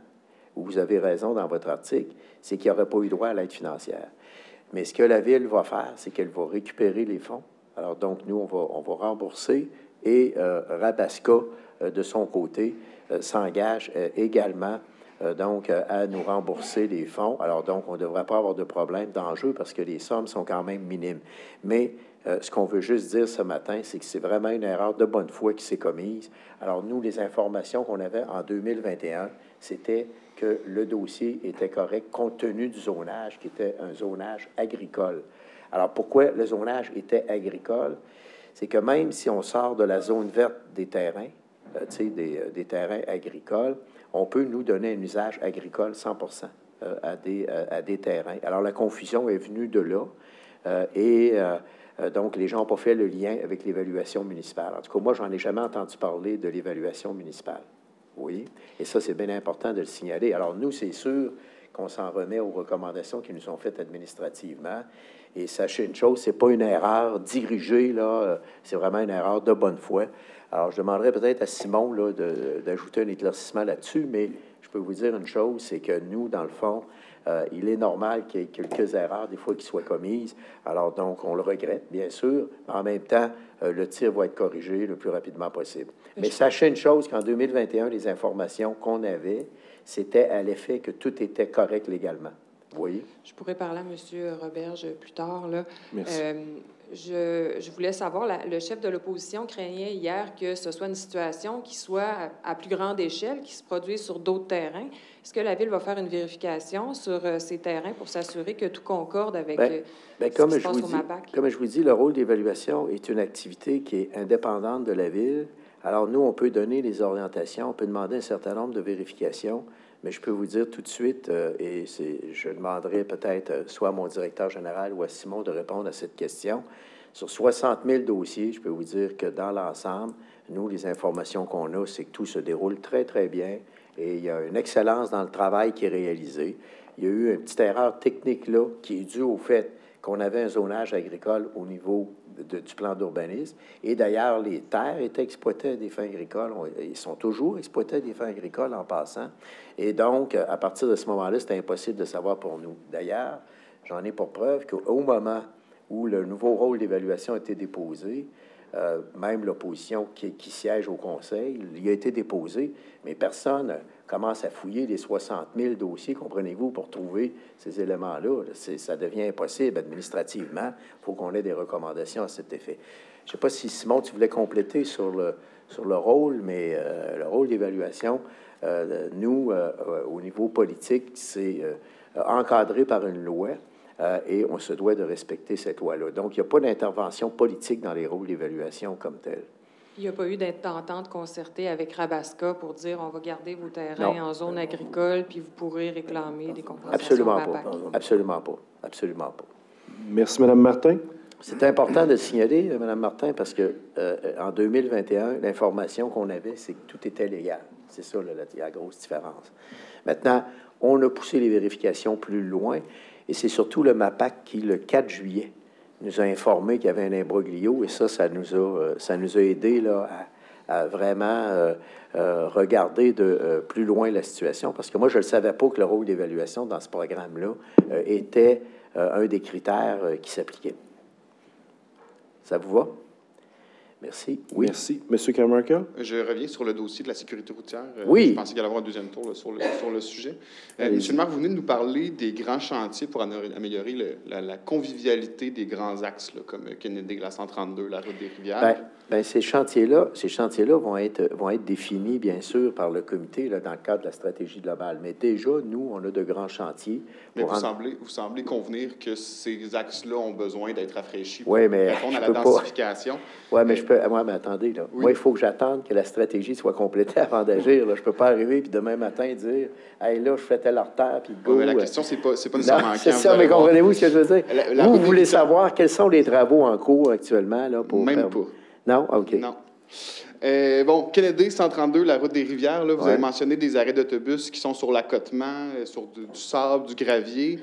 où vous avez raison dans votre article, c'est qu'il n'y aurait pas eu droit à l'aide financière. Mais ce que la Ville va faire, c'est qu'elle va récupérer les fonds. Alors donc, nous, on va rembourser et Rabasca, de son côté, s'engage également donc à nous rembourser les fonds. Alors donc, on ne devrait pas avoir de problème d'enjeu parce que les sommes sont quand même minimes. Mais ce qu'on veut juste dire ce matin, c'est que c'est vraiment une erreur de bonne foi qui s'est commise. Alors nous, les informations qu'on avait en 2021, c'était que le dossier était correct compte tenu du zonage, qui était un zonage agricole. Alors, pourquoi le zonage était agricole? C'est que même si on sort de la zone verte des terrains, des terrains agricoles, on peut nous donner un usage agricole 100% à des terrains. Alors, la confusion est venue de là donc, les gens n'ont pas fait le lien avec l'évaluation municipale. En tout cas, moi, j'en ai jamais entendu parler de l'évaluation municipale. Oui, et ça, c'est bien important de le signaler. Alors, nous, c'est sûr qu'on s'en remet aux recommandations qui nous sont faites administrativement. Et sachez une chose, ce n'est pas une erreur dirigée, là, c'est vraiment une erreur de bonne foi. Alors, je demanderais peut-être à Simon là, d'ajouter un éclaircissement là-dessus, mais je peux vous dire une chose, c'est que nous, dans le fond, il est normal qu'il y ait quelques erreurs, des fois, qui soient commises. Alors, donc, on le regrette, bien sûr, mais en même temps, le tir va être corrigé le plus rapidement possible. Mais sachez une chose, qu'en 2021, les informations qu'on avait, c'était à l'effet que tout était correct légalement. Vous voyez? Je pourrais parler à M. Roberge plus tard, là. Merci. Je voulais savoir, le chef de l'opposition craignait hier que ce soit une situation qui soit à plus grande échelle, qui se produise sur d'autres terrains. Est-ce que la Ville va faire une vérification sur ces terrains pour s'assurer que tout concorde avec ce qui se passe au MAPAC? Comme je vous dis, le rôle d'évaluation est une activité qui est indépendante de la Ville. Alors, nous, on peut donner les orientations, on peut demander un certain nombre de vérifications, mais je peux vous dire tout de suite, je demanderai peut-être soit à mon directeur général ou à Simon de répondre à cette question. Sur 60 000 dossiers, je peux vous dire que dans l'ensemble, nous, les informations qu'on a, c'est que tout se déroule très, très bien et il y a une excellence dans le travail qui est réalisé. Il y a eu une petite erreur technique là qui est due au fait qu'on avait un zonage agricole au niveau du plan d'urbanisme. Et d'ailleurs, les terres étaient exploitées à des fins agricoles. Ils sont toujours exploités à des fins agricoles en passant. Et donc, à partir de ce moment-là, c'était impossible de savoir pour nous. D'ailleurs, j'en ai pour preuve qu'au moment où le nouveau rôle d'évaluation a été déposé, même l'opposition qui siège au Conseil, il a été déposé, mais personne commence à fouiller les 60 000 dossiers, comprenez-vous, pour trouver ces éléments-là. Ça devient impossible administrativement. Il faut qu'on ait des recommandations à cet effet. Je ne sais pas si, Simon, tu voulais compléter sur le rôle, mais le rôle d'évaluation, nous, au niveau politique, c'est encadré par une loi. Et on se doit de respecter cette loi-là. Donc, il n'y a pas d'intervention politique dans les rôles d'évaluation comme tel. Il n'y a pas eu d'entente concertée avec Rabasca pour dire on va garder vos terrains en zone agricole puis vous pourrez réclamer des compensations. Absolument pas. Absolument pas. Absolument pas. Merci, Mme Martin. C'est important de le signaler, Mme Martin, parce que en 2021, l'information qu'on avait, c'est que tout était légal. C'est ça, la grosse différence. Maintenant, on a poussé les vérifications plus loin. Et c'est surtout le MAPAC qui, le 4 juillet, nous a informé qu'il y avait un imbroglio. Et ça nous a aidé là, à vraiment regarder de plus loin la situation. Parce que moi, je ne savais pas que le rôle d'évaluation dans ce programme-là était un des critères qui s'appliquait. Ça vous va? Merci. Oui. Merci. Monsieur Camarca? Je reviens sur le dossier de la sécurité routière. Oui. Je pensais qu'il allait y avoir un deuxième tour là, sur le sujet. Monsieur le maire, vous venez de nous parler des grands chantiers pour améliorer la convivialité des grands axes, là, comme Kennedy, la 132, la route des Rivières. Bien, ces chantiers-là vont être définis, bien sûr, par le comité là, dans le cadre de la stratégie globale. Mais déjà, nous, on a de grands chantiers. Mais vous semblez convenir que ces axes-là ont besoin d'être rafraîchis pour oui, mais répondre à la densification. Oui, mais mais attendez, là. Oui. Moi, il faut que j'attende que la stratégie soit complétée avant d'agir. Je ne peux pas arriver puis demain matin dire « Hey, là, je fais telle artère, puis go. » Mais la question, c'est pas nécessairement c'est ça, mais comprenez-vous ce que je veux dire? Vous voulez savoir quels sont les travaux en cours actuellement? Là, pour Même pas. Non? OK. Non. Bon, Kennedy, 132, la route des Rivières, là, vous avez mentionné des arrêts d'autobus qui sont sur l'accotement, sur du sable, du gravier.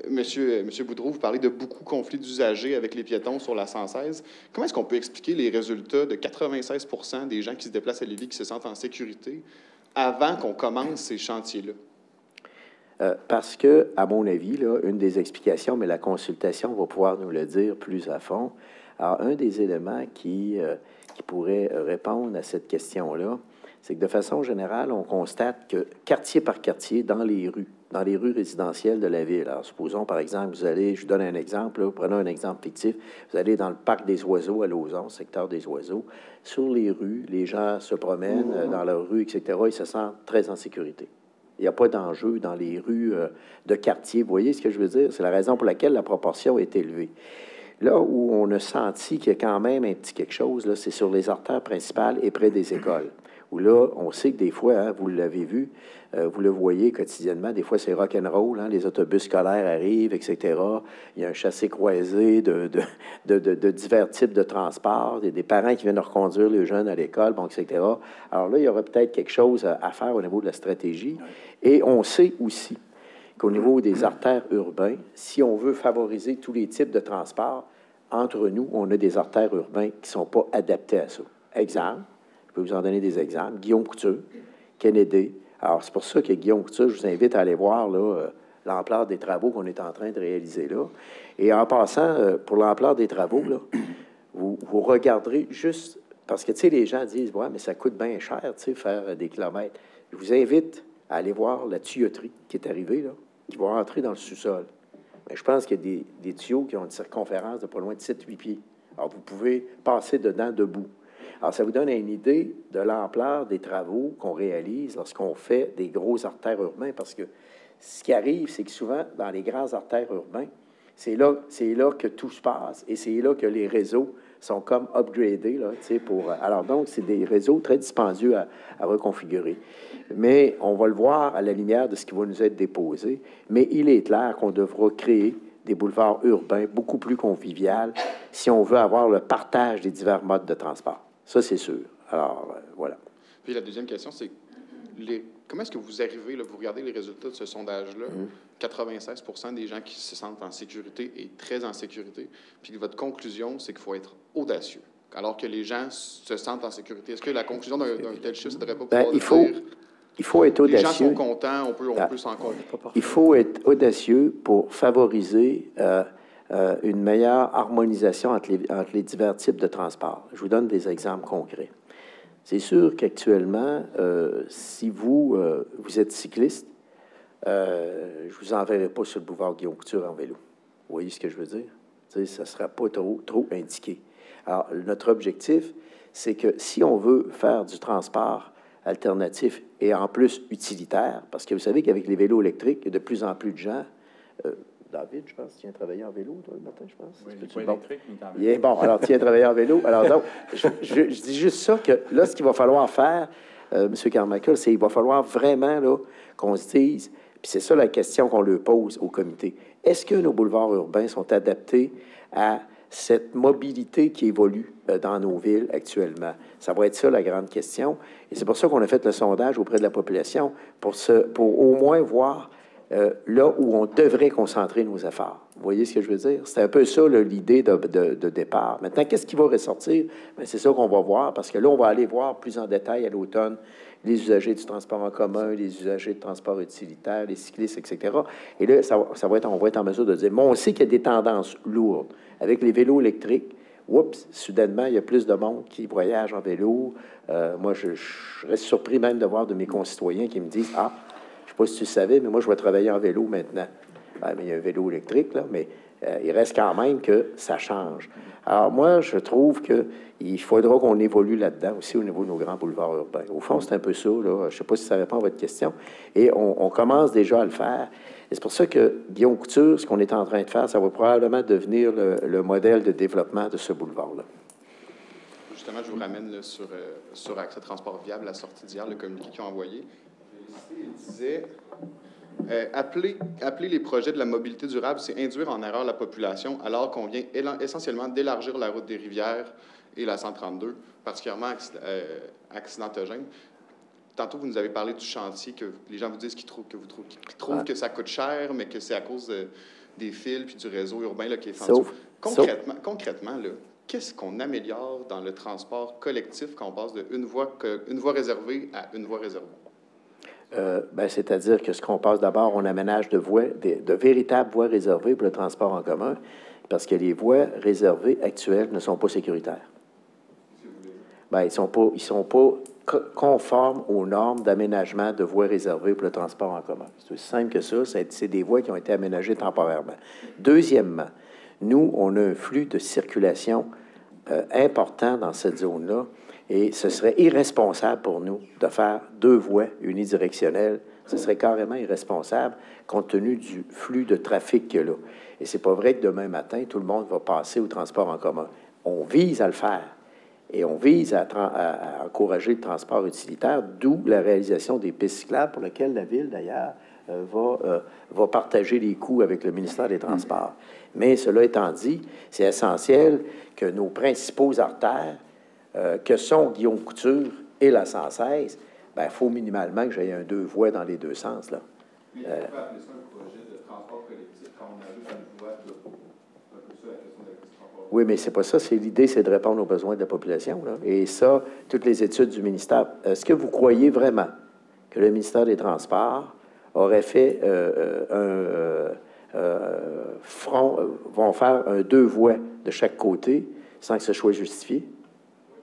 Monsieur Boudreau, vous parlez de beaucoup de conflits d'usagers avec les piétons sur la 116. Comment est-ce qu'on peut expliquer les résultats de 96 % des gens qui se déplacent à Lévis qui se sentent en sécurité avant qu'on commence ces chantiers-là? Parce que, à mon avis, là, une des explications, mais la consultation va pouvoir nous le dire plus à fond. Alors, un des éléments qui pourrait répondre à cette question-là, c'est que de façon générale, on constate que quartier par quartier, dans les rues résidentielles de la ville, alors supposons par exemple, je vous donne un exemple, là, prenons un exemple fictif, vous allez dans le parc des oiseaux à Lauson, secteur des oiseaux, sur les rues, les gens se promènent dans leur rue, etc., ils se sentent très en sécurité. Il n'y a pas d'enjeu dans les rues de quartier. Vous voyez ce que je veux dire? C'est la raison pour laquelle la proportion est élevée. Là où on a senti qu'il y a quand même un petit quelque chose, là, c'est sur les artères principales et près des écoles. Où là, on sait que des fois, hein, vous l'avez vu, vous le voyez quotidiennement, des fois c'est rock'n'roll, hein, les autobus scolaires arrivent, etc. Il y a un chassé-croisé de divers types de transports, des parents qui viennent reconduire les jeunes à l'école, bon, etc. Alors là, il y aurait peut-être quelque chose à faire au niveau de la stratégie. Et on sait aussi qu'au niveau des artères urbains, si on veut favoriser tous les types de transports, entre nous, on a des artères urbains qui ne sont pas adaptés à ça. Exemple, je peux vous en donner des exemples. Guillaume Couture, Kennedy. Alors, c'est pour ça que Guillaume Couture, je vous invite à aller voir là, l'ampleur des travaux qu'on est en train de réaliser là. Et en passant, pour l'ampleur des travaux, là, vous regarderez juste, parce que, tu sais, les gens disent, ouais, mais ça coûte bien cher, tu sais, faire des kilomètres. Je vous invite à aller voir la tuyauterie qui est arrivée, là, qui va entrer dans le sous-sol. Mais je pense qu'il y a des tuyaux qui ont une circonférence de pas loin de 7-8 pieds. Alors, vous pouvez passer dedans debout. Alors, ça vous donne une idée de l'ampleur des travaux qu'on réalise lorsqu'on fait des gros artères urbains, parce que ce qui arrive, c'est que souvent, dans les grands artères urbains, c'est là que tout se passe, et c'est là que les réseaux sont comme upgradés, là, tu sais, pour... Alors, donc, c'est des réseaux très dispendieux à reconfigurer. Mais on va le voir à la lumière de ce qui va nous être déposé, mais il est clair qu'on devra créer des boulevards urbains beaucoup plus conviviaux si on veut avoir le partage des divers modes de transport. Ça, c'est sûr. Alors, voilà. Puis la deuxième question, c'est comment est-ce que vous arrivez, là, vous regardez les résultats de ce sondage-là, 96 % des gens qui se sentent en sécurité et très en sécurité, puis votre conclusion, c'est qu'il faut être audacieux, alors que les gens se sentent en sécurité. Est-ce que la conclusion d'un tel chiffre, ça ne devrait pas pouvoir dire... Il faut être audacieux. Les gens sont contents, on peut s'en convaincre. Il faut être audacieux pour favoriser une meilleure harmonisation entre les divers types de transports. Je vous donne des exemples concrets. C'est sûr qu'actuellement, si vous êtes cycliste, je ne vous enverrai pas sur le boulevard Guillaume Couture en vélo. Vous voyez ce que je veux dire? Ça ne sera pas trop indiqué. Alors, notre objectif, c'est que si on veut faire du transport alternatif et en plus utilitaire, parce que vous savez qu'avec les vélos électriques, il y a de plus en plus de gens... David, je pense, tu viens travailler en vélo, toi, le matin, je pense. Oui, il n'est pas électrique, mais quand même. Bien, bon, alors, tu viens travailler en vélo. Alors, donc, je dis juste ça, que là, ce qu'il va falloir faire, M. Carmichael, c'est qu'il va falloir vraiment là, qu'on se dise, puis c'est ça la question qu'on leur pose au comité, est-ce que nos boulevards urbains sont adaptés à cette mobilité qui évolue dans nos villes actuellement? Ça va être ça la grande question. Et c'est pour ça qu'on a fait le sondage auprès de la population, pour au moins voir là où on devrait concentrer nos efforts. Vous voyez ce que je veux dire? C'est un peu ça l'idée de départ. Maintenant, qu'est-ce qui va ressortir? Bien, c'est ça qu'on va voir, parce que là, on va aller voir plus en détail à l'automne les usagers du transport en commun, les usagers de transport utilitaire, les cyclistes, etc. Et là, on va être en mesure de dire, bon, on sait qu'il y a des tendances lourdes. Avec les vélos électriques, oups, soudainement, il y a plus de monde qui voyage en vélo. Moi, je reste surpris même de voir de mes concitoyens qui me disent, « Ah, je ne sais pas si tu le savais, mais moi, je vais travailler en vélo maintenant. » Ben, mais il y a un vélo électrique, là, mais il reste quand même que ça change. Alors, moi, je trouve qu'il faudra qu'on évolue là-dedans aussi au niveau de nos grands boulevards urbains. Au fond, c'est un peu ça, là. Je ne sais pas si ça répond à votre question. Et on commence déjà à le faire. Et c'est pour ça que Guillaume Couture, ce qu'on est en train de faire, ça va probablement devenir le modèle de développement de ce boulevard-là. Justement, je vous ramène là, sur Accès Transport Viable, la sortie d'hier, le communiqué qu'ils ont envoyé. Il disait... appeler les projets de la mobilité durable, c'est induire en erreur la population, alors qu'on vient essentiellement d'élargir la route des Rivières et la 132, particulièrement accidentogène. Tantôt, vous nous avez parlé du chantier, que les gens vous disent qu'ils trouvent que ça coûte cher, mais que c'est à cause des fils puis du réseau urbain là, qui est fendu. Concrètement là, qu'est-ce qu'on améliore dans le transport collectif quand on passe d'une voie réservée à une voie réservée? Ben, c'est-à-dire que ce qu'on passe d'abord, on aménage de véritables voies réservées pour le transport en commun, parce que les voies réservées actuelles ne sont pas sécuritaires. Ben, ils sont pas conformes aux normes d'aménagement de voies réservées pour le transport en commun. C'est aussi simple que ça. C'est des voies qui ont été aménagées temporairement. Deuxièmement, nous, on a un flux de circulation important dans cette zone-là. Et ce serait irresponsable pour nous de faire 2 voies unidirectionnelles. Ce serait carrément irresponsable compte tenu du flux de trafic qu'il y a là. Et c'est pas vrai que demain matin, tout le monde va passer au transport en commun. On vise à le faire. Et on vise à encourager le transport utilitaire, d'où la réalisation des pistes cyclables pour lesquelles la Ville, d'ailleurs, va partager les coûts avec le ministère des Transports. Mais cela étant dit, c'est essentiel que nos principaux artères que sont Guillaume Couture et la 116, il faut minimalement que j'aie 2 voies dans les 2 sens. Là. Oui, mais c'est pas ça. C'est l'idée, c'est de répondre aux besoins de la population, là. Et ça, toutes les études du ministère. Est-ce que vous croyez vraiment que le ministère des Transports aurait fait vont faire un 2 voies de chaque côté sans que ce soit justifié?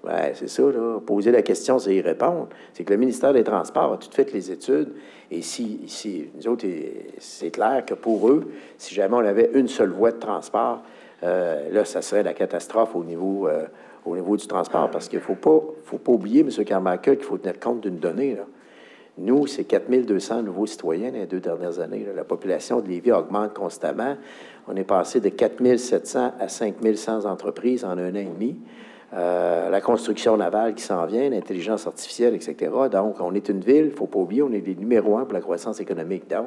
Ben, c'est ça, là. Poser la question, c'est y répondre. C'est que le ministère des Transports a tout fait les études. Et si nous autres, c'est clair que pour eux, si jamais on avait une seule voie de transport, là, ça serait la catastrophe au niveau du transport. Parce qu'il ne faut pas oublier, M. Carmichael, qu'il faut tenir compte d'une donnée, là. Nous, c'est 4200 nouveaux citoyens dans les 2 dernières années, là. La population de Lévis augmente constamment. On est passé de 4700 à 5100 entreprises en 1 an et demi. La construction navale qui s'en vient, l'intelligence artificielle, etc. Donc, on est une ville, il ne faut pas oublier, on est les numéro 1 pour la croissance économique. Donc,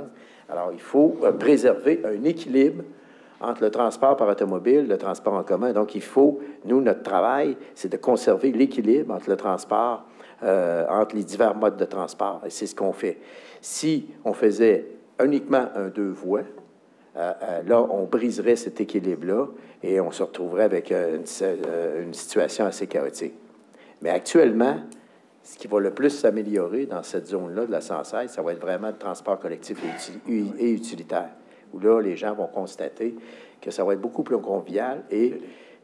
alors, il faut préserver un équilibre entre le transport par automobile, le transport en commun. Donc, il faut, nous, notre travail, c'est de conserver l'équilibre entre le transport, entre les divers modes de transport. Et c'est ce qu'on fait. Si on faisait uniquement un 2 voies, là, on briserait cet équilibre-là et on se retrouverait avec une situation assez chaotique. Mais actuellement, ce qui va le plus s'améliorer dans cette zone-là de la 116, ça va être vraiment le transport collectif et utilitaire, où là, les gens vont constater que ça va être beaucoup plus convivial et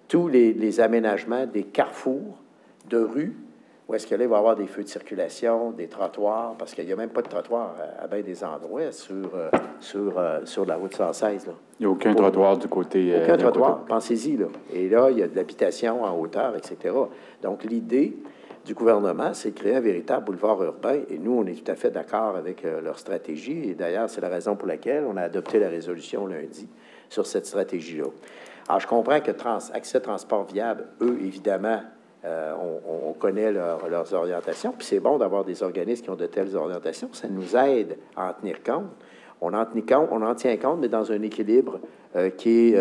tous les aménagements des carrefours de rues, où est-ce que là, il va y avoir des feux de circulation, des trottoirs, parce qu'il n'y a même pas de trottoir à bien des endroits sur la route 116. Là. Il n'y a aucun trottoir du côté... Aucun trottoir, pensez-y. Là. Et là, il y a de l'habitation en hauteur, etc. Donc, l'idée du gouvernement, c'est de créer un véritable boulevard urbain. Et nous, on est tout à fait d'accord avec leur stratégie. Et d'ailleurs, c'est la raison pour laquelle on a adopté la résolution lundi sur cette stratégie-là. Alors, je comprends que Accès Transport Viable, eux, évidemment, on connaît leurs orientations, puis c'est bon d'avoir des organismes qui ont de telles orientations. Ça nous aide à en tenir compte. On en tient compte, mais dans un équilibre qui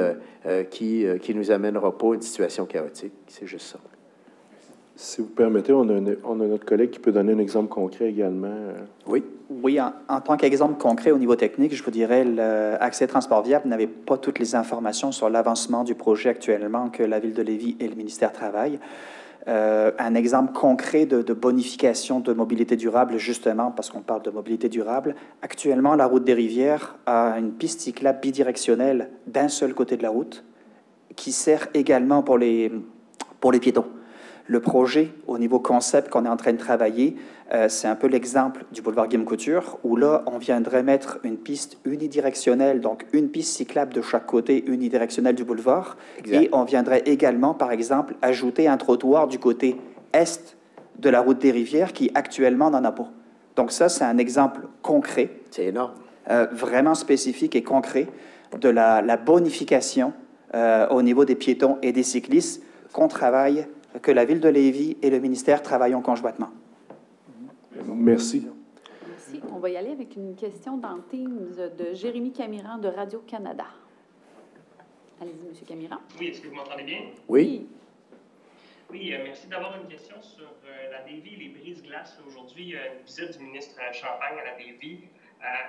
nous amènera pas à une situation chaotique. C'est juste ça. Si vous permettez, on a notre collègue qui peut donner un exemple concret également. Oui. Oui, en tant qu'exemple concret au niveau technique, je vous dirais l'Accès Transport Viable n'avait pas toutes les informations sur l'avancement du projet actuellement que la Ville de Lévis et le ministère travaillent. Un exemple concret de bonification de mobilité durable, justement, parce qu'on parle de mobilité durable. Actuellement, la route des Rivières a une piste cyclable bidirectionnelle d'un seul côté de la route qui sert également pour les piétons. Le projet, au niveau concept qu'on est en train de travailler, c'est un peu l'exemple du boulevard Guillaume Couture, où là, on viendrait mettre une piste unidirectionnelle, donc une piste cyclable de chaque côté unidirectionnelle du boulevard. Exact. Et on viendrait également, par exemple, ajouter un trottoir du côté est de la route des Rivières, qui actuellement n'en a pas. Donc ça, c'est un exemple concret. C'est énorme. Vraiment spécifique et concret de la bonification au niveau des piétons et des cyclistes qu'on travaille, que la Ville de Lévis et le ministère travaillent conjointement. Merci. Merci. On va y aller avec une question dans Teams de Jérémy Camiran de Radio-Canada. Allez-y, M. Camiran. Oui, est-ce que vous m'entendez bien? Oui. Oui, merci d'avoir une question sur la Davie et les brises-glaces. Aujourd'hui, il y a une visite du ministre Champagne à la Davie.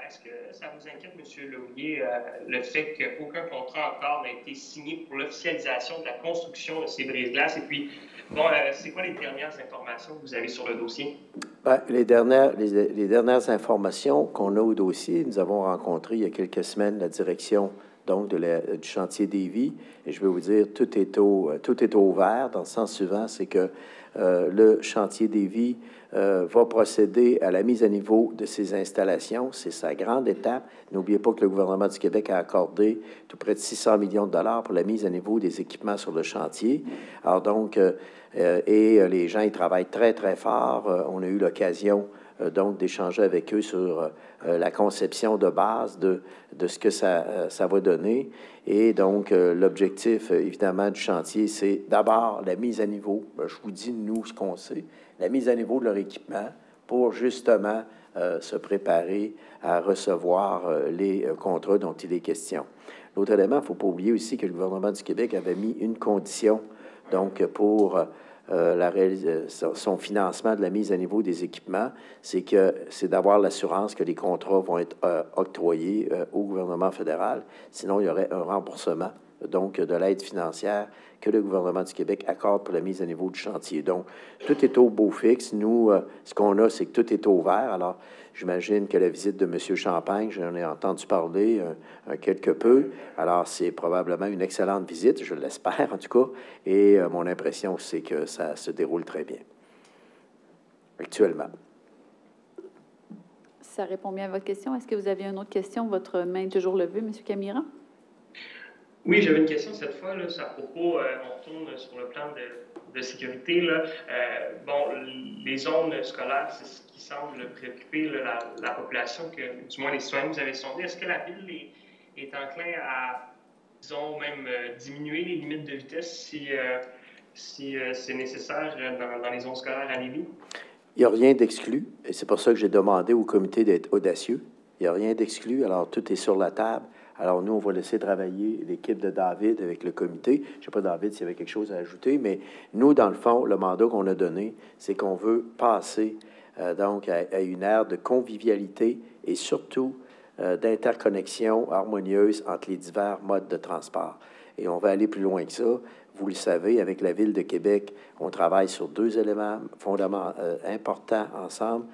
Est-ce que ça vous inquiète, M. Lehouillier, le fait qu'aucun contrat encore n'a été signé pour l'officialisation de la construction de ces brises-glaces? Et puis, bon, c'est quoi les dernières informations que vous avez sur le dossier? Bien, les dernières informations qu'on a au dossier, nous avons rencontré il y a quelques semaines la direction donc du chantier Davie. Et je vais vous dire, tout est au vert dans le sens suivant, c'est que le chantier Davie va procéder à la mise à niveau de ces installations. C'est sa grande étape. N'oubliez pas que le gouvernement du Québec a accordé tout près de 600 millions de dollars pour la mise à niveau des équipements sur le chantier. Alors donc, les gens, ils travaillent très, très fort. On a eu l'occasion donc d'échanger avec eux sur la conception de base de ce que ça va donner. Et donc, l'objectif, évidemment, du chantier, c'est d'abord la mise à niveau. Je vous dis, nous, ce qu'on sait, la mise à niveau de leur équipement pour, justement, se préparer à recevoir les contrats dont il est question. L'autre élément, il ne faut pas oublier aussi que le gouvernement du Québec avait mis une condition, donc, pour son financement de la mise à niveau des équipements, c'est d'avoir l'assurance que les contrats vont être octroyés au gouvernement fédéral. Sinon, il y aurait un remboursement, donc de l'aide financière que le gouvernement du Québec accorde pour la mise à niveau du chantier. Donc, tout est au beau fixe. Nous, ce qu'on a, c'est que tout est au vert. Alors, j'imagine que la visite de M. Champagne, j'en ai entendu parler quelque peu. Alors, c'est probablement une excellente visite, je l'espère en tout cas. Et mon impression, c'est que ça se déroule très bien, actuellement. Ça répond bien à votre question. Est-ce que vous avez une autre question? Votre main est toujours levée, M. Camiran. Oui, j'avais une question cette fois. Là, à propos, on retourne sur le plan de sécurité. Là. Les zones scolaires, c'est ce qui semble préoccuper là, la population, du moins les citoyens que vous avez sondés. Est-ce que la Ville est enclin à, disons, même diminuer les limites de vitesse si c'est nécessaire dans les zones scolaires à Lévis? Il n'y a rien d'exclu, et c'est pour ça que j'ai demandé au comité d'être audacieux. Il n'y a rien d'exclu, alors tout est sur la table. Alors, nous, on va laisser travailler l'équipe de David avec le comité. Je ne sais pas, David, s'il y avait quelque chose à ajouter, mais nous, dans le fond, le mandat qu'on a donné, c'est qu'on veut passer donc à une ère de convivialité et surtout d'interconnexion harmonieuse entre les divers modes de transport. Et on va aller plus loin que ça. Vous le savez, avec la Ville de Québec, on travaille sur deux éléments fondamentaux importants ensemble.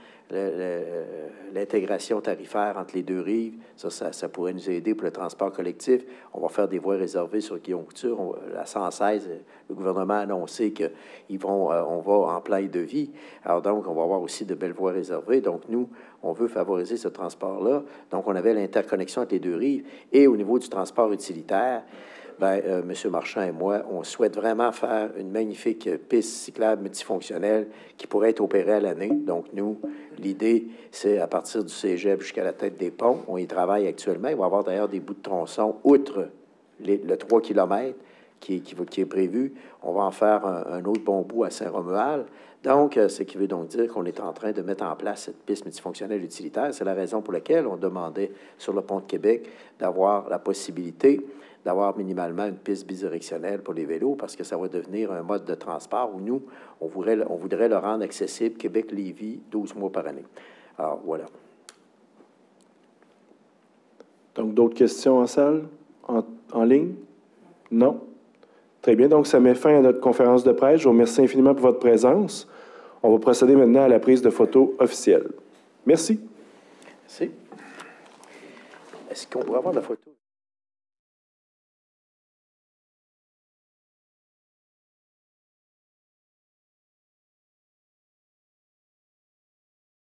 L'intégration tarifaire entre les deux rives, ça pourrait nous aider pour le transport collectif. On va faire des voies réservées sur Guillaume Couture. À 116, le gouvernement a annoncé qu'on va en plein de vie. Alors donc, on va avoir aussi de belles voies réservées. Donc, nous, on veut favoriser ce transport-là. Donc, on avait l'interconnexion entre les deux rives. Et au niveau du transport utilitaire, M. Marchand et moi, on souhaite vraiment faire une magnifique piste cyclable multifonctionnelle qui pourrait être opérée à l'année. Donc, nous, l'idée, c'est à partir du cégep jusqu'à la tête des ponts. On y travaille actuellement. Il va y avoir d'ailleurs des bouts de tronçon, outre le 3 km qui est prévu. On va en faire un autre bon bout à Saint-Romuald. Donc, ce qui veut donc dire qu'on est en train de mettre en place cette piste multifonctionnelle utilitaire. C'est la raison pour laquelle on demandait sur le pont de Québec d'avoir la possibilité d'avoir minimalement une piste bidirectionnelle pour les vélos, parce que ça va devenir un mode de transport où nous, on voudrait le rendre accessible Québec-Lévis 12 mois par année. Alors, voilà. Donc, d'autres questions en salle, en ligne? Non? Très bien. Donc, ça met fin à notre conférence de presse. Je vous remercie infiniment pour votre présence. On va procéder maintenant à la prise de photos officielle. Merci. Merci. Est-ce qu'on pourrait avoir la photo?